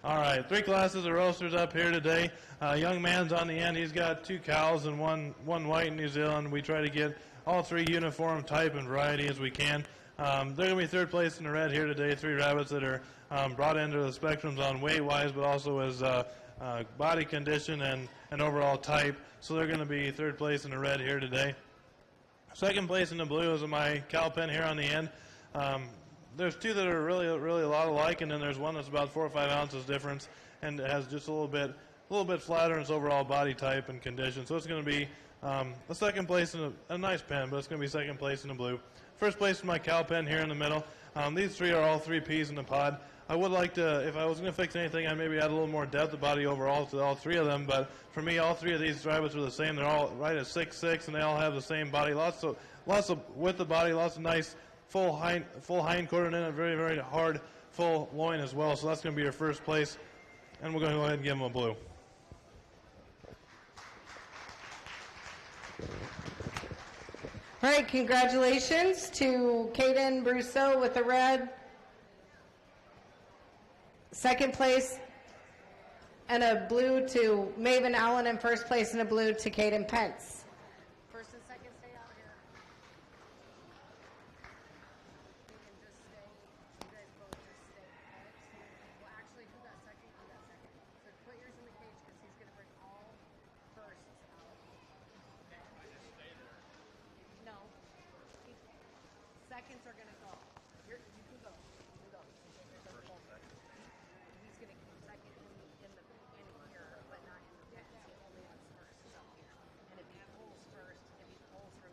All right, 3 classes of roasters up here today. Young man's on the end. He's got 2 cows and one white in New Zealand. We try to get all 3 uniform type and variety as we can. They're going to be 3rd place in the red here today. 3 rabbits that are brought into the spectrums on weight-wise, but also as body condition and overall type. So they're going to be 3rd place in the red here today. 2nd place in the blue is my cow pen here on the end. There's 2 that are really a lot alike, and then there's one that's about 4 or 5 ounces difference, and it has just a little bit flatter in its overall body type and condition. So it's going to be a 2nd place in a nice pen, but it's going to be 2nd place in the blue. 1st place in my cow pen here in the middle. These 3 are all 3 Ps in the pod. I would like to, if I was going to fix anything, I'd maybe add a little more depth of body overall to all 3 of them. But for me, all 3 of these rabbits are the same. They're all right at 6'6", and they all have the same body. Lots of width of body, lots of nice full hind quarter, and then a very hard full loin as well. So that's going to be your 1st place, and we're going to go ahead and give them a blue. All right, congratulations to Caden Brousseau with the red. 2nd place and a blue to Maven Allen, and 1st place in a blue to Caden Pence. 1st and 2nd, stay out here. You can just stay, you guys both just stay put. Well, actually, who got 2nd? Who got 2nd? So put yours in the cage because he's going to bring all firsts out. Okay. I just stay there. No. 2nds are going to go. You can go. You can go. He's going to keep 2nd in here, but not in the pens. He only wants 1st up here. And if he pulls 1st, if he pulls from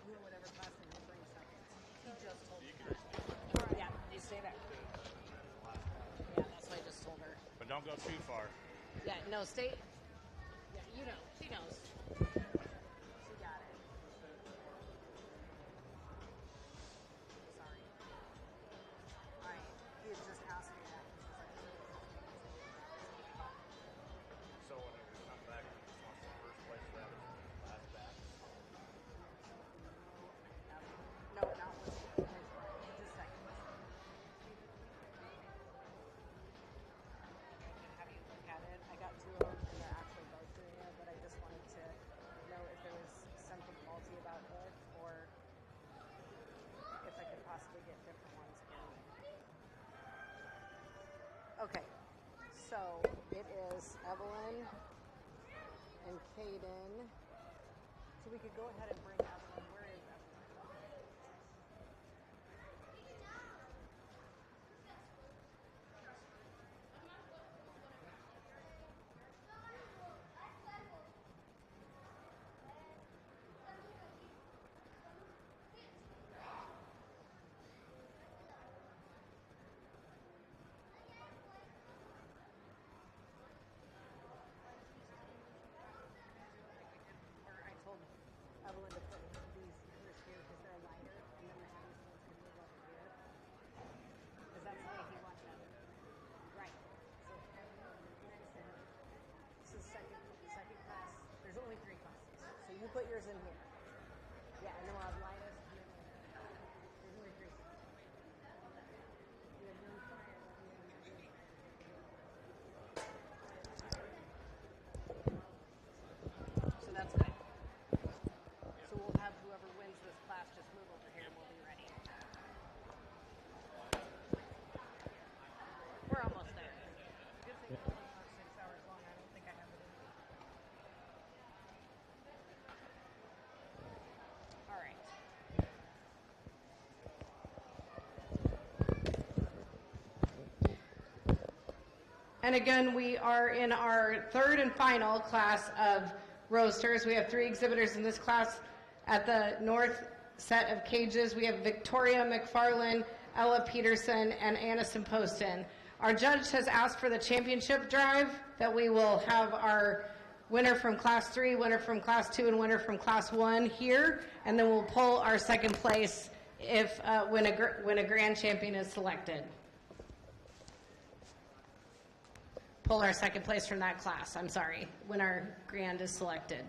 who or whatever class, then he'll bring 2nds. He just told me that. Yeah, you stay there. Yeah, that's what I just told her. But don't go too far. Yeah, no, stay. Yeah, you know, she knows. She got it. Sorry. All right, he was just asking me that. So whenever you come back, you just want the 1st place rabbit last back. No, not with just 2nd. Have you looked at it? I got 2 of them, and they're actually both doing it, but I just wanted to know if there was something faulty about it, or if I could possibly get different ones in. Okay, so it is Evelyn and Caden. So we could go ahead and bring Evelyn. Where is Evelyn? Or I told Evelyn to put these yours here because they're lighter, and then we have these ones can move over here. Because that's the way he wants them. Right. So Evelyn, next to him. This is second class. There's only 3 classes. So you put yours in here. Yeah, and then we'll have lightest. And then there's only 3 classes. You have no fire. So that's good. So we'll have whoever wins this class just move over here and we'll be ready. We're almost there. Good thing it's only about 6 hours long. I don't think I have it in me. All right. And again, we are in our 3rd and final class of roasters. We have 3 exhibitors in this class. At the north set of cages, we have Victoria McFarland, Ella Peterson, and Annison Poston. Our judge has asked for the championship drive, that we will have our winner from class 3, winner from class 2, and winner from class 1 here, and then we'll pull our 2nd place if when a grand champion is selected. Pull our 2nd place from that class, I'm sorry, when our grand is selected.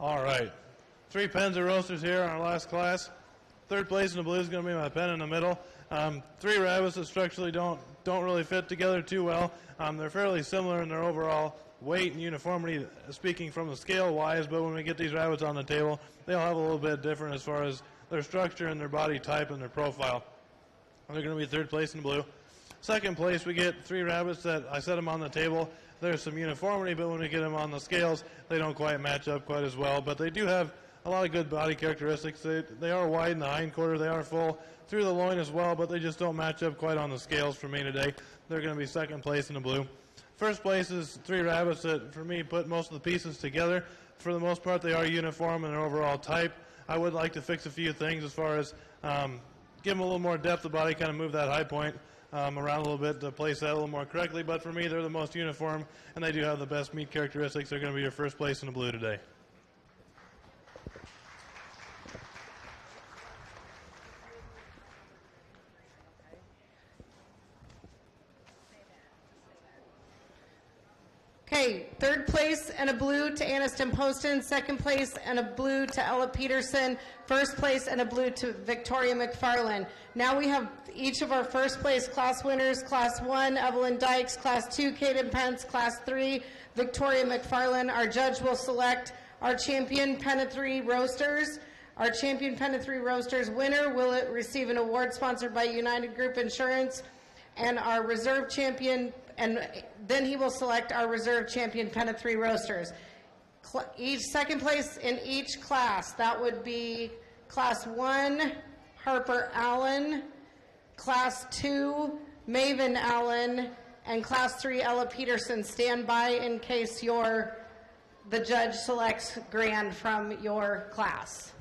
All right. 3 pens of roasters here in our last class. Third place in the blue is going to be my pen in the middle. 3 rabbits that structurally don't really fit together too well. They're fairly similar in their overall weight and uniformity, speaking from the scale wise, but when we get these rabbits on the table, they'll have a little bit different as far as their structure and their body type and their profile. They're going to be third place in the blue. Second place, we get 3 rabbits that I set them on the table. There's some uniformity, but when we get them on the scales, they don't quite match up quite as well. But they do have a lot of good body characteristics. They are wide in the hindquarter. They are full through the loin as well, but they just don't match up quite on the scales for me today. They're going to be second place in the blue. First place is 3 rabbits that, for me, put most of the pieces together. For the most part, they are uniform in their overall type. I would like to fix a few things as far as give them a little more depth of body, kind of move that high point around a little bit to place that a little more correctly. But for me, they're the most uniform, and they do have the best meat characteristics. They're going to be your first place in the blue today. Okay, third place and a blue to Aniston Poston, second place and a blue to Ella Peterson, first place and a blue to Victoria McFarland. Now we have each of our first place class winners, Class 1, Evelyn Dykes, Class 2, Kaden Pence, Class 3, Victoria McFarland. Our judge will select our champion Penna3 Roasters. Our champion Penna3 Roasters winner will receive an award sponsored by United Group Insurance, and our reserve champion, and then he will select our reserve champion Penna3 Roasters. Each second place in each class, that would be Class 1, Harper Allen, Class 2, Maven Allen, and Class 3, Ella Peterson. Stand by in case the judge selects grand from your class.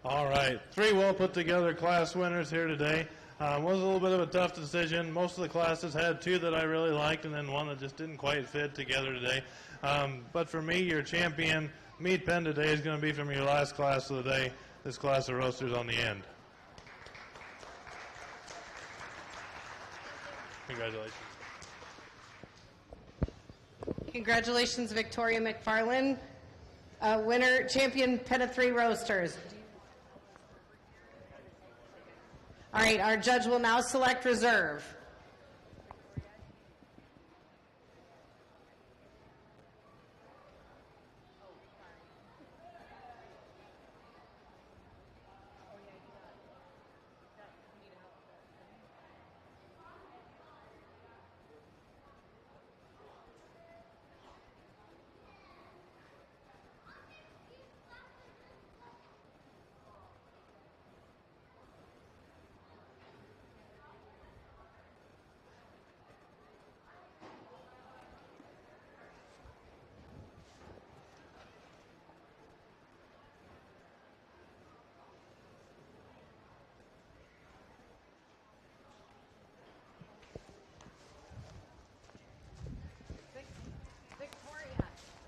All right, 3 well put together class winners here today. Was a little bit of a tough decision. Most of the classes had 2 that I really liked and then 1 that just didn't quite fit together today. But for me, your champion meat pen today is going to be from your last class of the day, this class of roasters on the end. Congratulations. Congratulations, Victoria McFarland, winner, champion pen of 3 roasters. All right, our judge will now select reserve.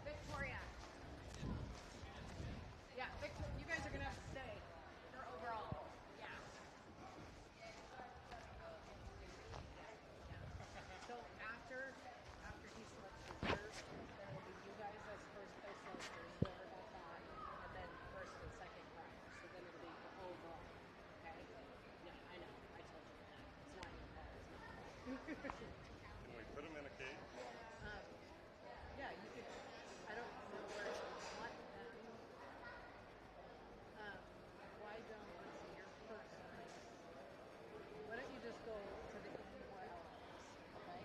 Victoria. Yeah, you guys are going to have to stay for overall. Yeah. So after he selects reserve, then it'll be you guys as first place roasters, whoever got that, and then first and second prize. So then it'll be the overall. Okay? Yeah, I know. I told you that. It's not your fault. Can we put them in a cage? Yeah, you could. I don't know where you want them. Why don't let's see your first one. Why don't you just go to the more elements, okay?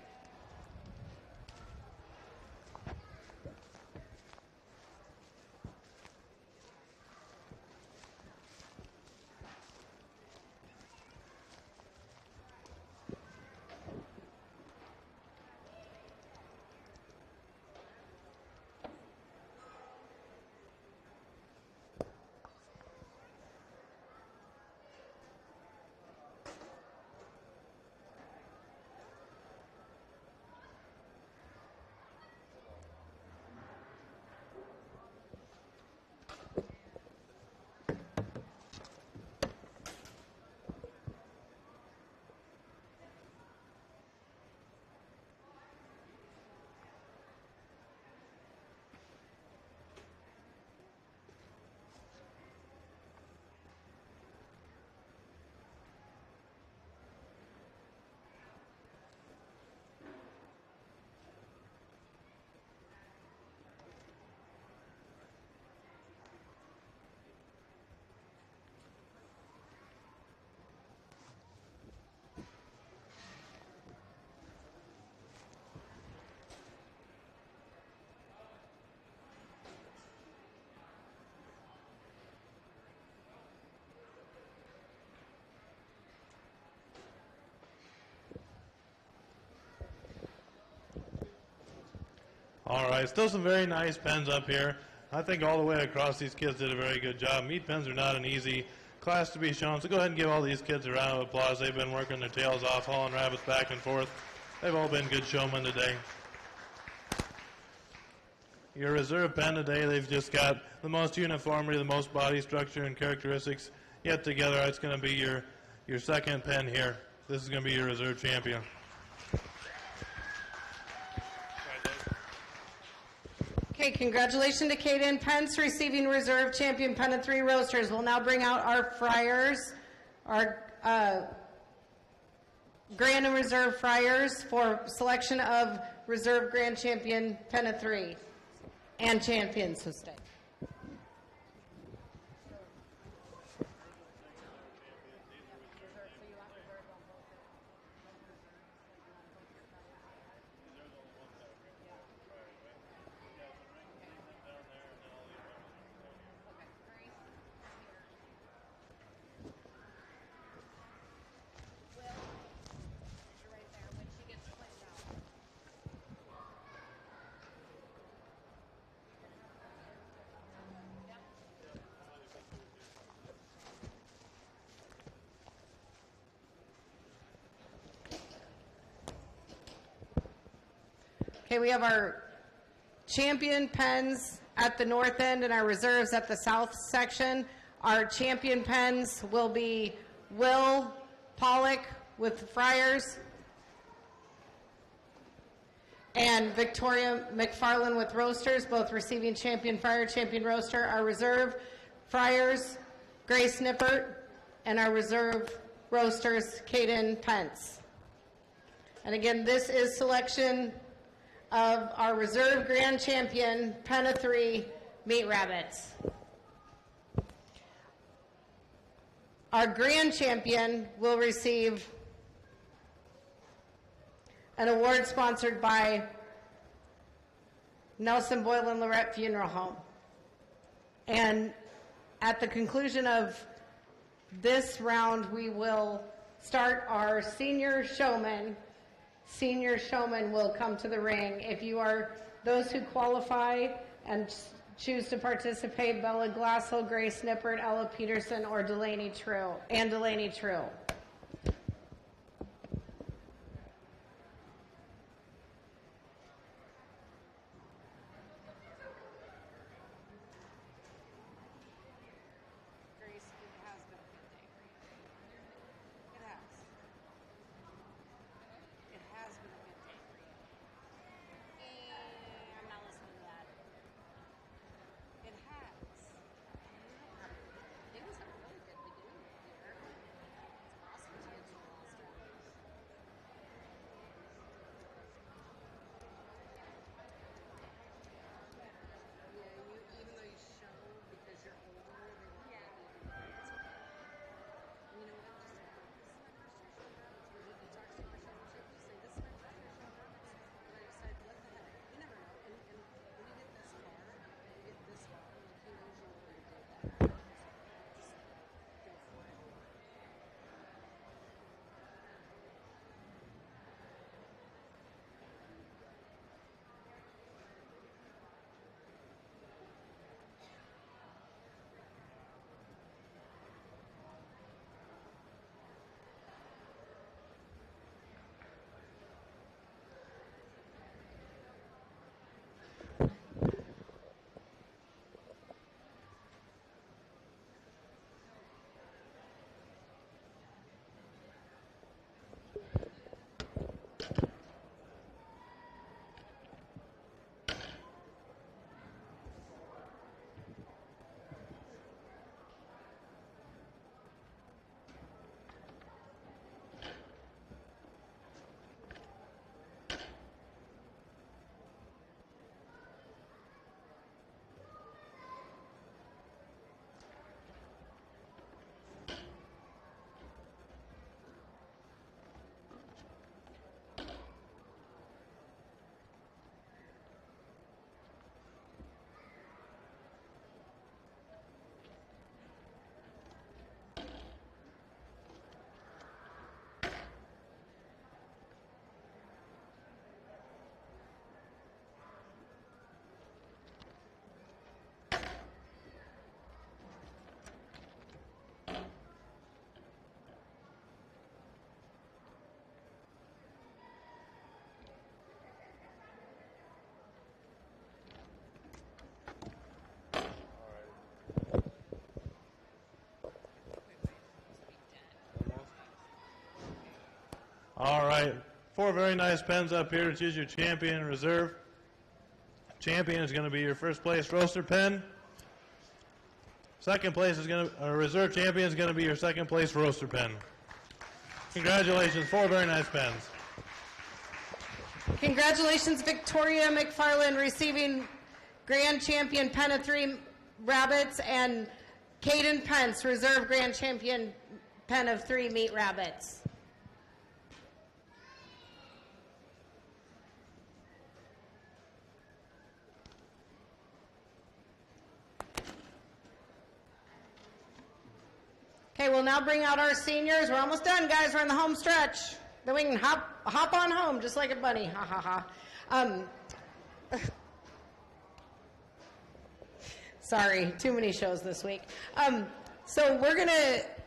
All right, still some very nice pens up here. I think all the way across these kids did a very good job. Meat pens are not an easy class to be shown, so go ahead and give all these kids a round of applause. They've been working their tails off, hauling rabbits back and forth. They've all been good showmen today. Your reserve pen today, they've just got the most uniformity, the most body structure and characteristics yet together. It's going to be your second pen here. This is going to be your reserve champion. Okay, congratulations to Kaden Pence receiving reserve champion pen of 3 roasters. We'll now bring out our friars, our grand and reserve friars for selection of reserve grand champion pen of 3 and champions, so stay. Okay, we have our champion pens at the north end and our reserves at the south section. Our champion pens will be Will Pollock with Friars and Victoria McFarland with Roasters, both receiving champion Friar, champion Roaster. Our reserve Friars, Grace Nippert, and our reserve Roasters, Caden Pence. And again, this is selection of our reserve grand champion, Pen of 3, Meat Rabbits. Our grand champion will receive an award sponsored by Nelson Boyle and Lorette Funeral Home. And at the conclusion of this round, we will start our senior showman. Senior showman will come to the ring. If you are those who qualify and choose to participate, Bella Glassell, Grace Nippert, Ella Peterson, or Delaney Trill. All right, 4 very nice pens up here to choose your champion and reserve. Champion is going to be your first place roaster pen. Second place is going to, reserve champion is going to be your second place roaster pen. Congratulations, 4 very nice pens. Congratulations, Victoria McFarland, receiving grand champion Pen of 3 Rabbits, and Caden Pence, reserve grand champion Pen of 3 Meat Rabbits. Okay, we'll now bring out our seniors. We're almost done, guys. We're in the home stretch. Then we can hop on home just like a bunny. Ha, ha, ha. Sorry, too many shows this week. So we're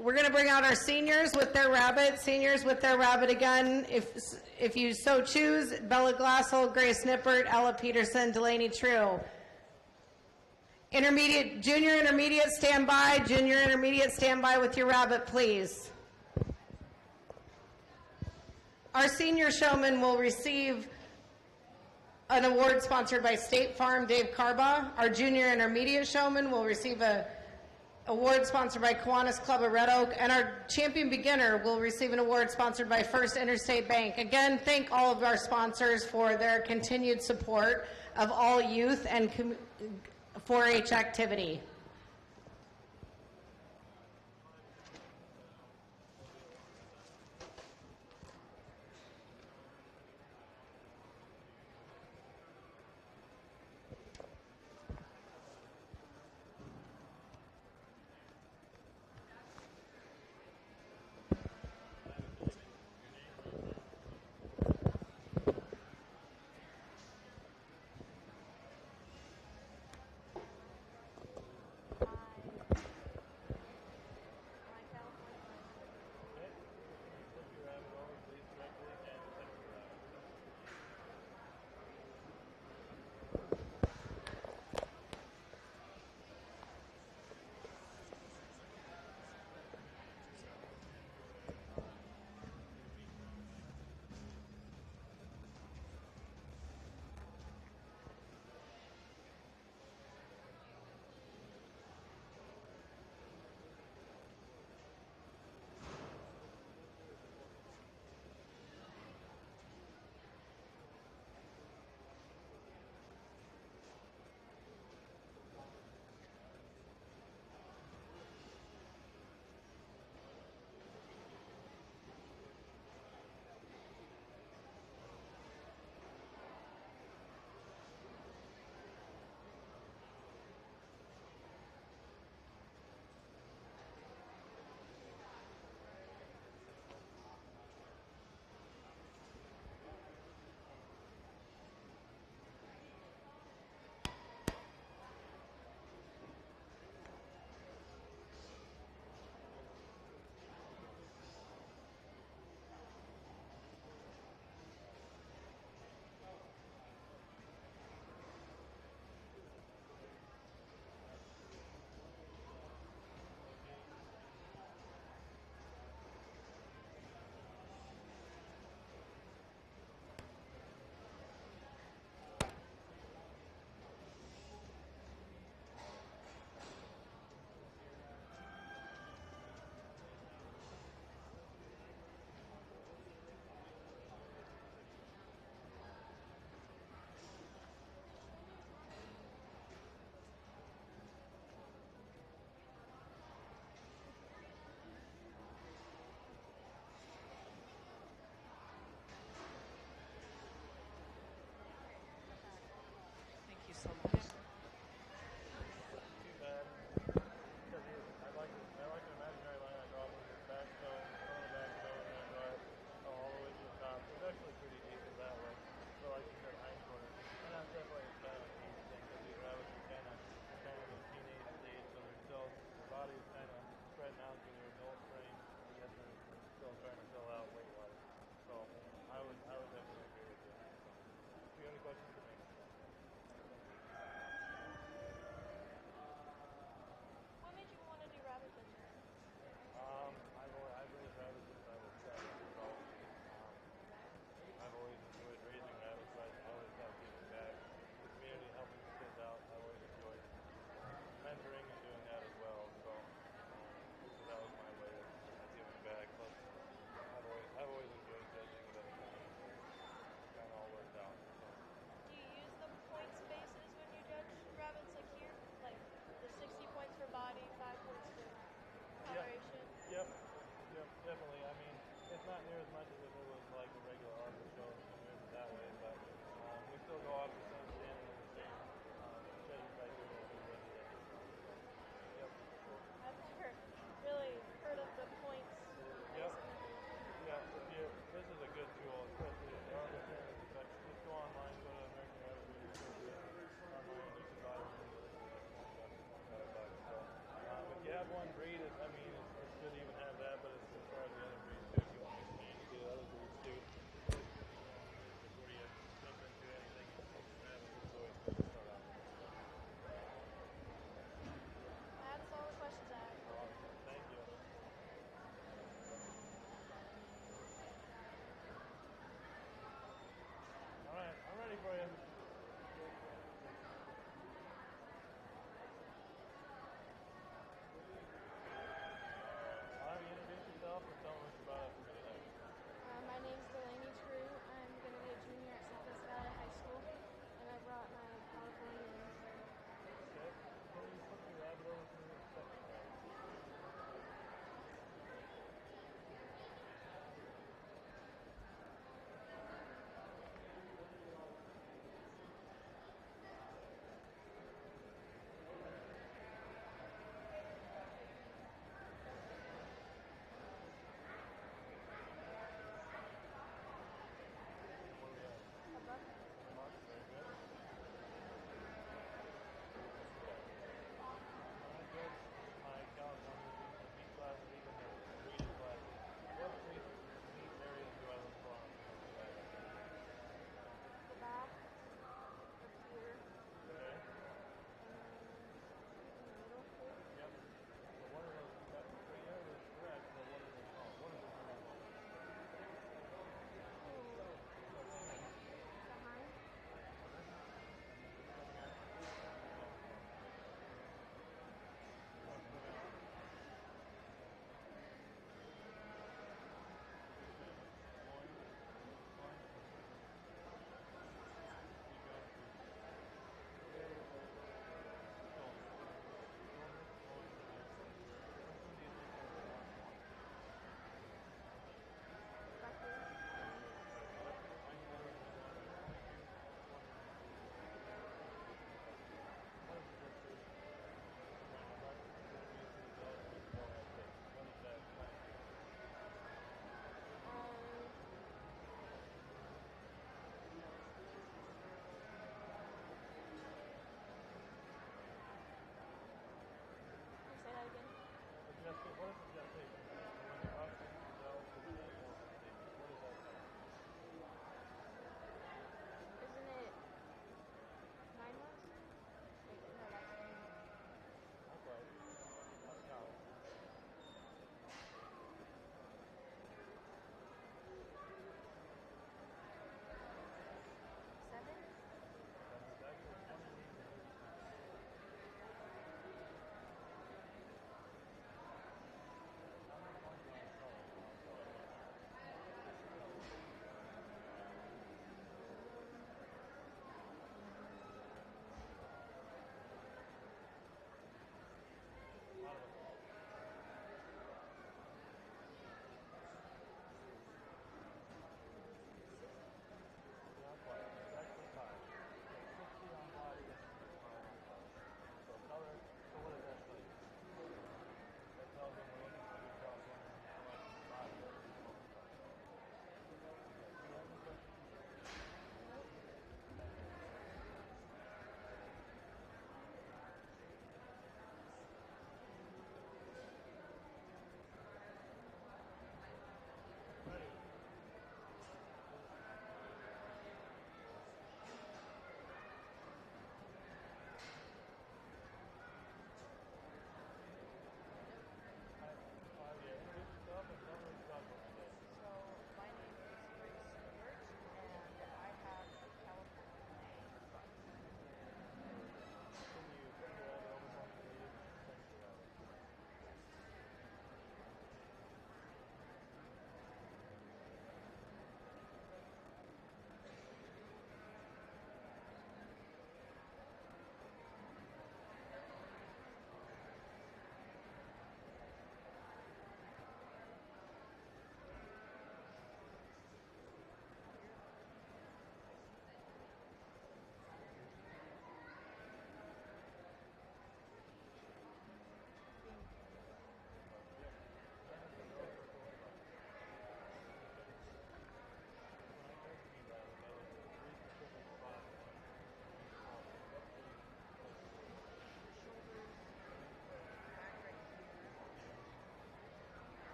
we're going to bring out our seniors with their rabbit. Seniors with their rabbit again. If you so choose, Bella Glassel, Grace Nippert, Ella Peterson, Delaney True. Intermediate, junior intermediate, stand by. Junior intermediate, stand by with your rabbit, please. Our senior showman will receive an award sponsored by State Farm, Dave Carba. Our junior intermediate showman will receive a award sponsored by Kiwanis Club of Red Oak, and our champion beginner will receive an award sponsored by First Interstate Bank. Again, thank all of our sponsors for their continued support of all youth and 4-H activity.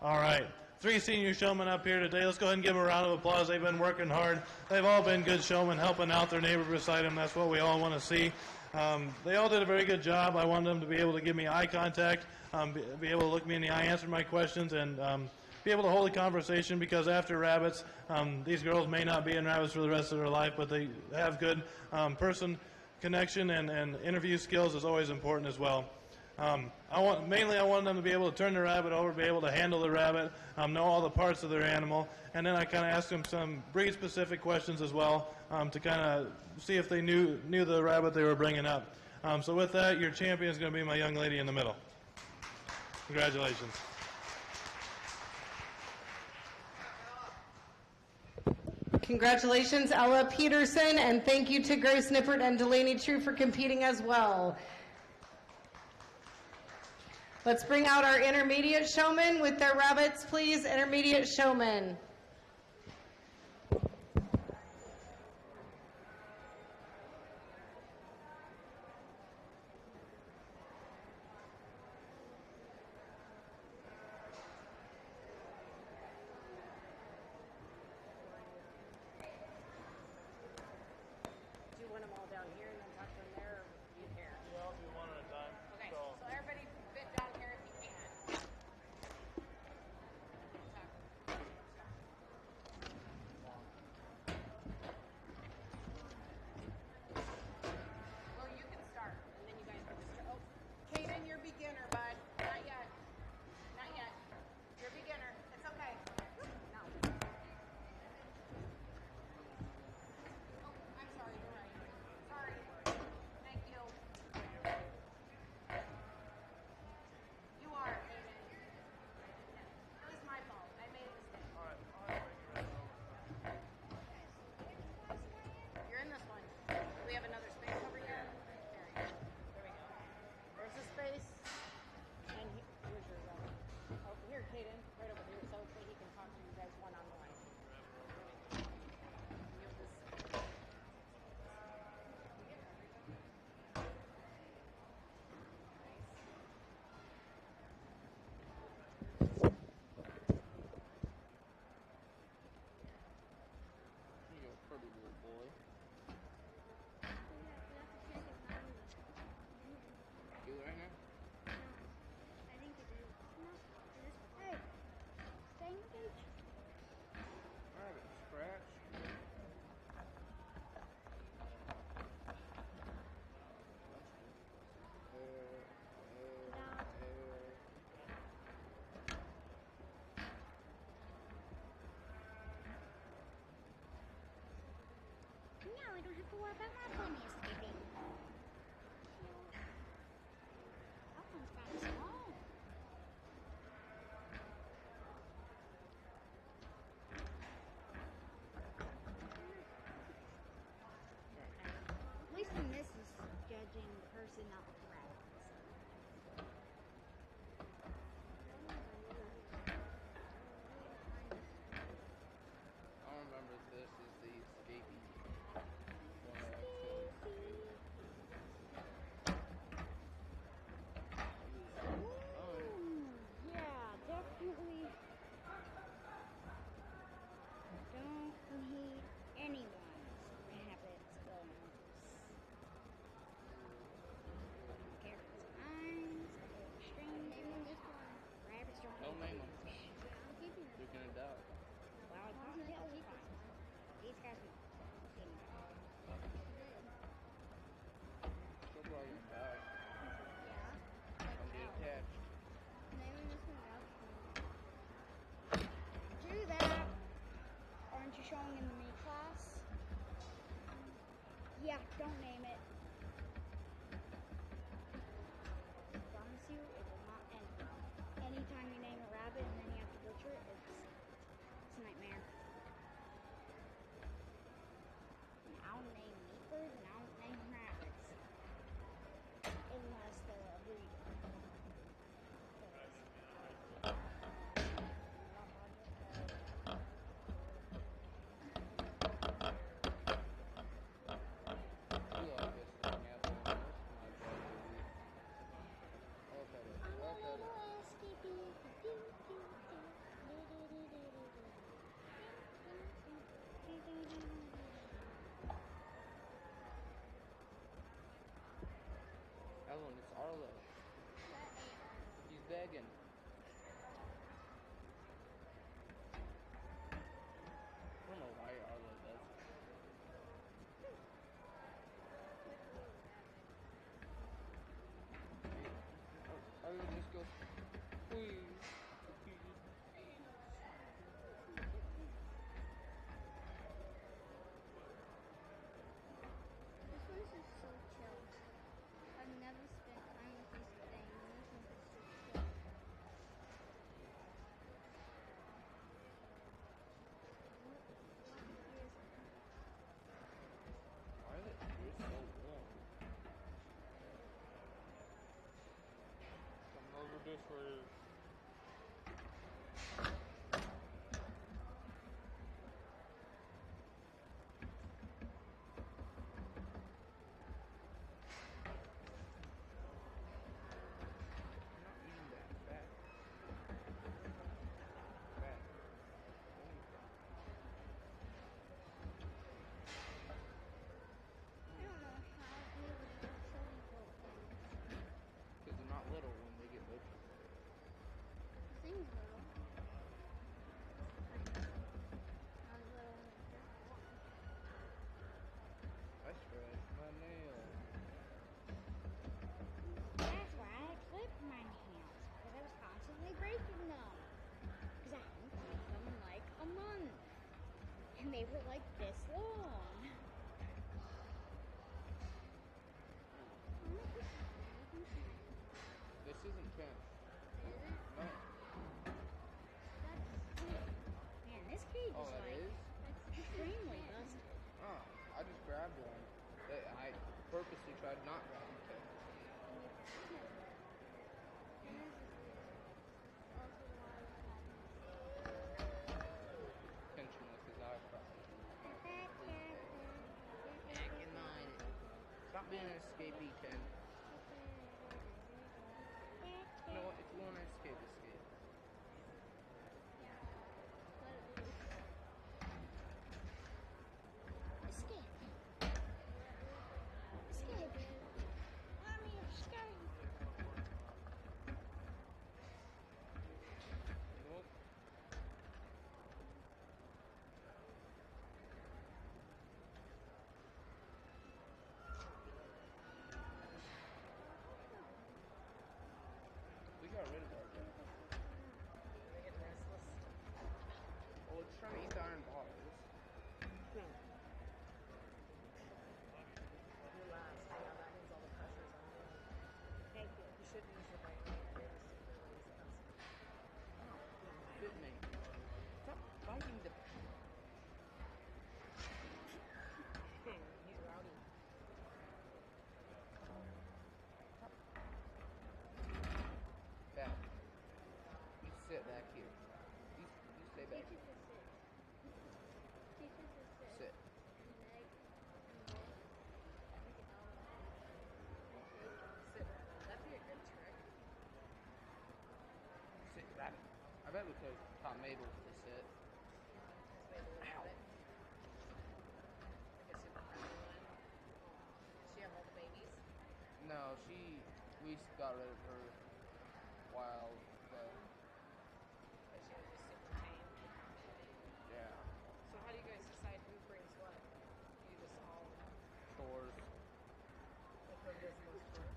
All right. 3 senior showmen up here today. Let's go ahead and give them a round of applause. They've been working hard. They've all been good showmen, helping out their neighbor beside them. That's what we all want to see. They all did a very good job. I wanted them to be able to give me eye contact, be able to look me in the eye, answer my questions, and be able to hold a conversation, because after rabbits, these girls may not be in rabbits for the rest of their life, but they have good person connection, and interview skills is always important as well. I wanted them to be able to turn the rabbit over, be able to handle the rabbit, know all the parts of their animal, and then I kind of asked them some breed-specific questions as well, to kind of see if they knew the rabbit they were bringing up. So with that, your champion is going to be my young lady in the middle. Congratulations. Congratulations, Ella Peterson, and thank you to Grace Nippert and Delaney True for competing as well. Let's bring out our intermediate showmen with their rabbits, please. Intermediate showmen. Do you want them all down here and then tuck them there, or do you care? Well, I'll do one at a time. Okay, so everybody fit down here if you can. Well, you can start, and then you guys can just, oh, Kaden, you're beginner, bud. Not yet. Not yet. You're beginner. It's okay. No. Oh, I'm sorry, you're right. Sorry. Thank you. You are, Kaden. It was my fault. I made a mistake. You're in this one. Do we have another space over here? There we go. There's a space. And here's yours, Ellen. Oh, here, Kaden. Right over here. So that he can talk to you guys one-on-one. You have this. You're a pretty little boy. You right here? I think it is. No, it is. Hey, stay in the cage. Rabbit scratch. Now I don't have to worry about my pony escaping. That one's kind of small. At least in this is judging the person, not the rabbits. I remember this is the escaping one that I killed. Ooh, yeah, definitely. Don't need anyone's rabbit's bones. Care for his eyes, extreme. Rabbits don't Don't name them. keep him. You're gonna die. Well, I probably tell you fine. These guys will. She'll probably die. Yeah. Don't get attached. Naming this one out. Do that. Aren't you showing in the meat class? Yeah, don't name it. I promise you, it will not end well. Anytime you name a rabbit and then you have to butcher it, it's a nightmare. And I'll name meat birds and I won't name rabbits. Unless they're a breeder. begging. I don't know why Arlo does. Arlo just goes, please. This one's just so chill. I've never spent time with this thing. This one's just so chill. Why are the ears so warm? Come over this way. I'm not eating that fat. Fat. I don't know how anybody got so many little things. Because they're not little when they get butchered. The thing's little. Not as little when it's just one. I scratched my nail. That's why I clipped my nails. Because I was constantly breaking them. Because I hadn't clipped them in like a month. And they were like this long. This isn't finished. No. Man, this cage Oh, is that like is? extremely busted. Oh, I just grabbed one. I purposely tried not grabbing it. Pinching with his eyebrow. Back in line. Stop being an escapee, Ken. You know what? If you want to escape, escape. Escape. Escape. Let me escape. Nope. We got rid of our guy. Well, it's trying to eat the iron bars. Thank you. You should use the right hand. It is really expensive. Fit me. Stop biting the. He's rowdy. Back. You sit back here. You stay back. Teach us to sit. Teach us to sit. Sit. Leg. Sit. That'd be a good trick. Sit back. I bet we could have taught Mabel to sit. Maybe we'll have it. Like a super friendly one. Does she have all the babies? No, we got rid of her a while ago. But she was just super tame. Yeah. So how do you guys decide who brings what? You just all Chores. like who does the most chores?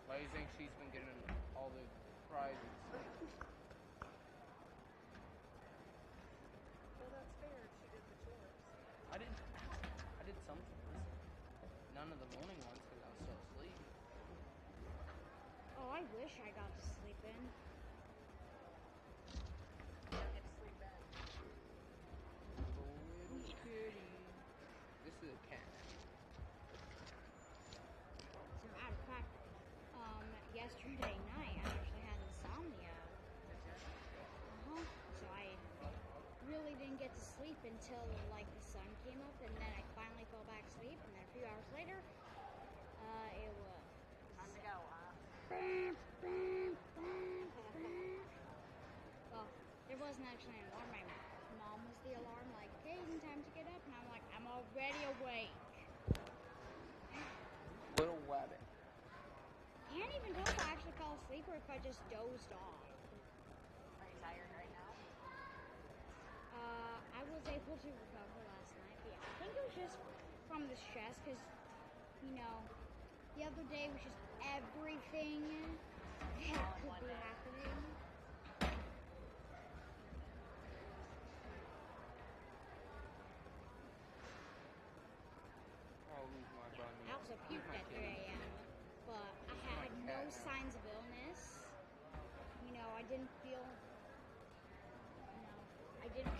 Why do you think she's been getting all the prizes? Well, that's fair. She did the chores. I did some chores. None of the morning ones because I was so asleep. Oh, I wish I got to sleep in. You don't get to sleep in. Little kitty. This is a cat. As a matter of fact, yesterday night I actually had insomnia. So I really didn't get to sleep until like the sun came up, and then I finally fell back asleep. And then a few hours later, it was Time to go, huh? well, there wasn't actually an alarm. My mom was the alarm, like, okay, it's time to get up, and I'm like, I'm already awake. Little rabbit. Can't even tell if I actually fell asleep or if I just dozed off. Are you tired right now? I was able to recover last night. But yeah, I think it was just from the stress because, the other day was just everything that could be happening. I'll lose my bunny. I also puked at 3 a.m., but I had no signs of illness. I didn't feel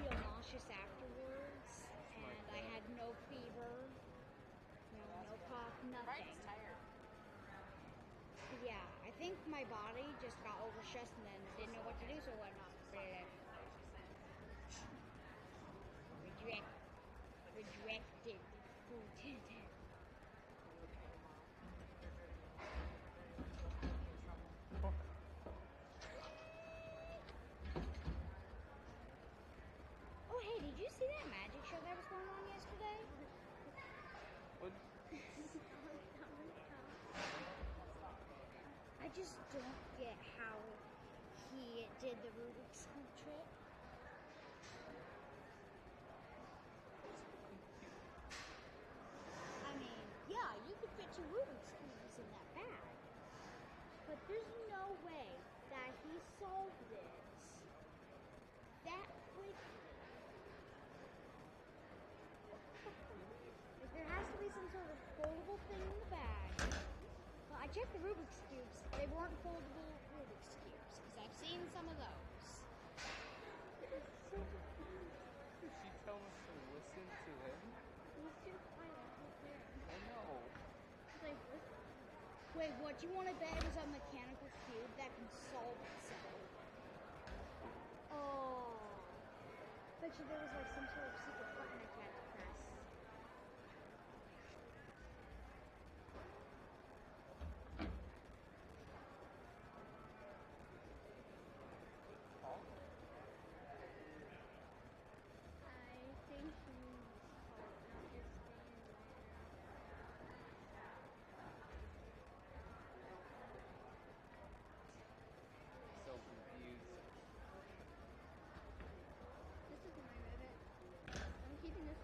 nauseous afterwards, and I had no fever, no cough, nothing. Brighton's tired. Yeah, I think my body just got overstressed and then didn't know what to do, so it went off the bed. Rejected food. Oh, hey, did you see that magic show that was going on yesterday? What? I just don't get how he did the Rubik's Cube trick. I mean, yeah, you could fit 2 Rubik's Cubes in that bag. But there's no way that he solved this that quickly. Like, there has to be some sort of foldable thing in the bag. Well, I checked the Rubik's Cubes. They weren't foldable Rubik's Cubes, because I've seen some of those. Did she tell us to listen to him? I know. Wait, what? You want to bet it was a mechanical cube that can solve itself? Oh. Bet you there was like some sort of secret button I had to press. I think So confused. this is my Reddit. I'm keeping this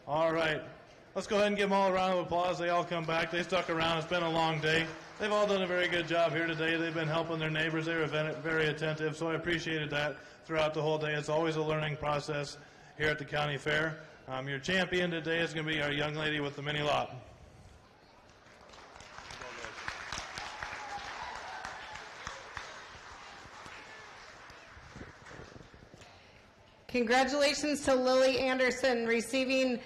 All right. Let's go ahead and give them all a round of applause. They all come back. They stuck around. It's been a long day. They've all done a very good job here today. They've been helping their neighbors. They were very attentive, so I appreciated that throughout the whole day. It's always a learning process here at the county fair. Your champion today is going to be our young lady with the mini lot. Congratulations to Lily Anderson receiving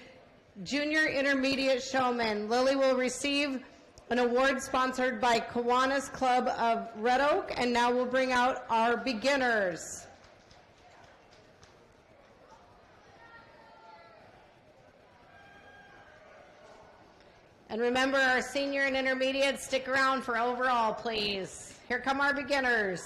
Junior Intermediate Showman. Lily will receive an award sponsored by Kiwanis Club of Red Oak, and now we'll bring out our beginners. And remember, our senior and intermediate, stick around for overall, please. Here come our beginners.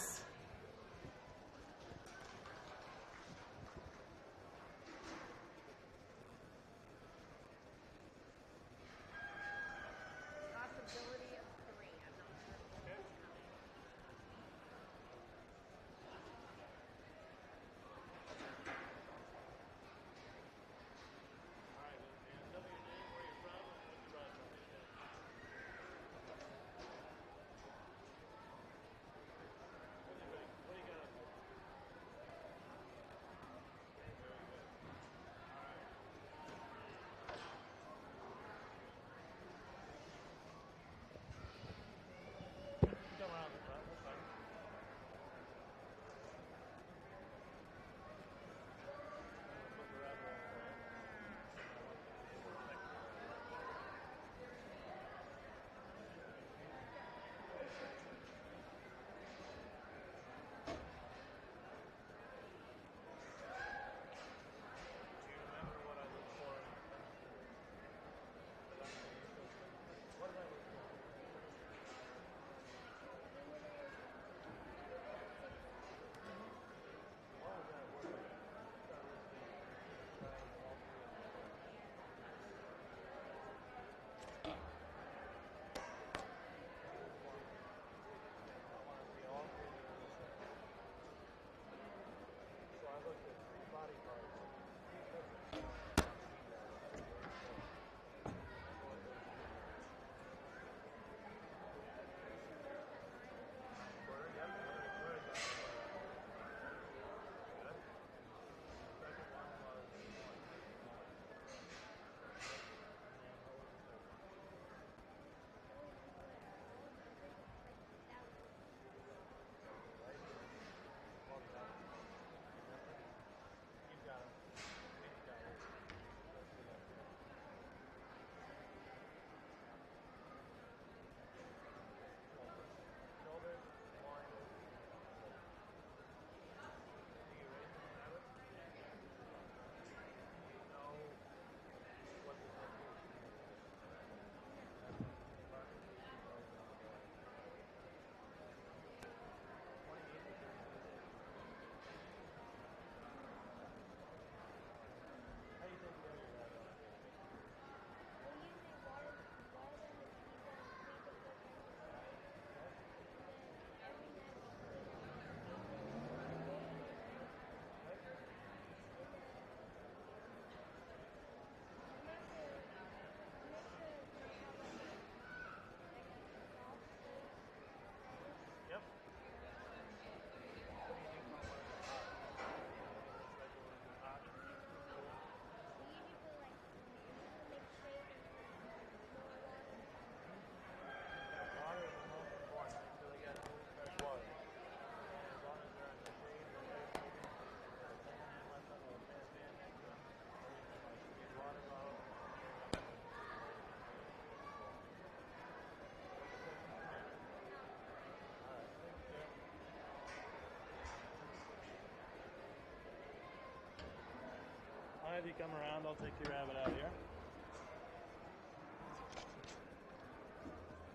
Have you come around, I'll take your rabbit out here.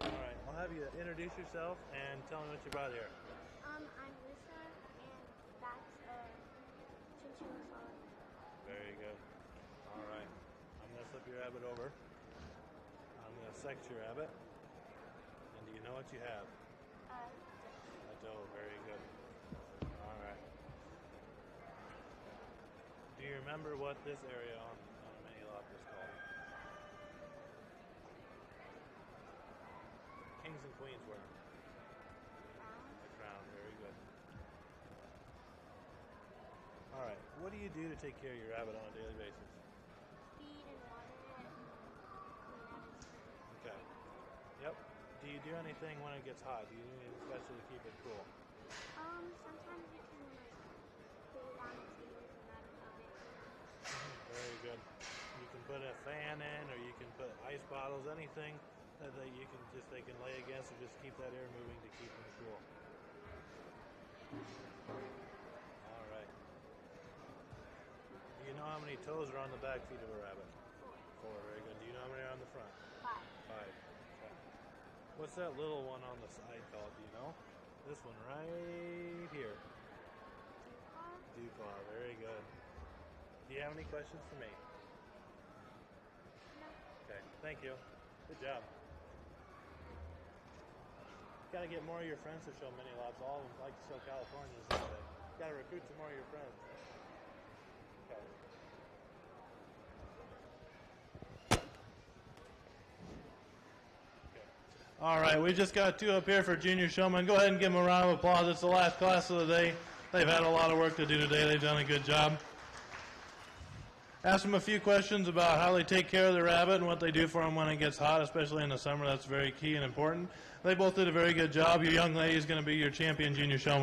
All right, I'll have you introduce yourself and tell me what you brought here. I'm Lisa, and that's Chinchilla Solid. Very good. All right, I'm going to flip your rabbit over. I'm going to sex your rabbit. And do you know what you have? A doe, very good. All right. Do you remember what this area on a mini lot was called? kings and queens wear? A crown. Very good. All right. What do you do to take care of your rabbit on a daily basis? Feed and water it and clean out its food. Okay. Yep. Do you do anything when it gets hot? Do you do anything special to keep it cool? Sometimes you can like cool down its ears and that about it. Very good. You can put a fan in, or you can put ice bottles, anything that you can just they can lay against and just keep that air moving to keep them cool. All right. Do you know how many toes are on the back feet of a rabbit? 4. Very good. Do you know how many are on the front? 5. 5. Okay. What's that little one on the side called? Do you know? This one right here. Dewpaw. Very good. Do you have any questions for me? No. Okay. Thank you. Good job. Got to get more of your friends to show mini lobs. All of them like to show Californians, don't they? Got to recruit some more of your friends. Okay. All right, we just got 2 up here for junior showmen. Go ahead and give them a round of applause. It's the last class of the day. They've had a lot of work to do today. They've done a good job. Ask them a few questions about how they take care of the rabbit and what they do for them when it gets hot, especially in the summer. That's very key and important. They both did a very good job. Your young lady is going to be your champion junior showman.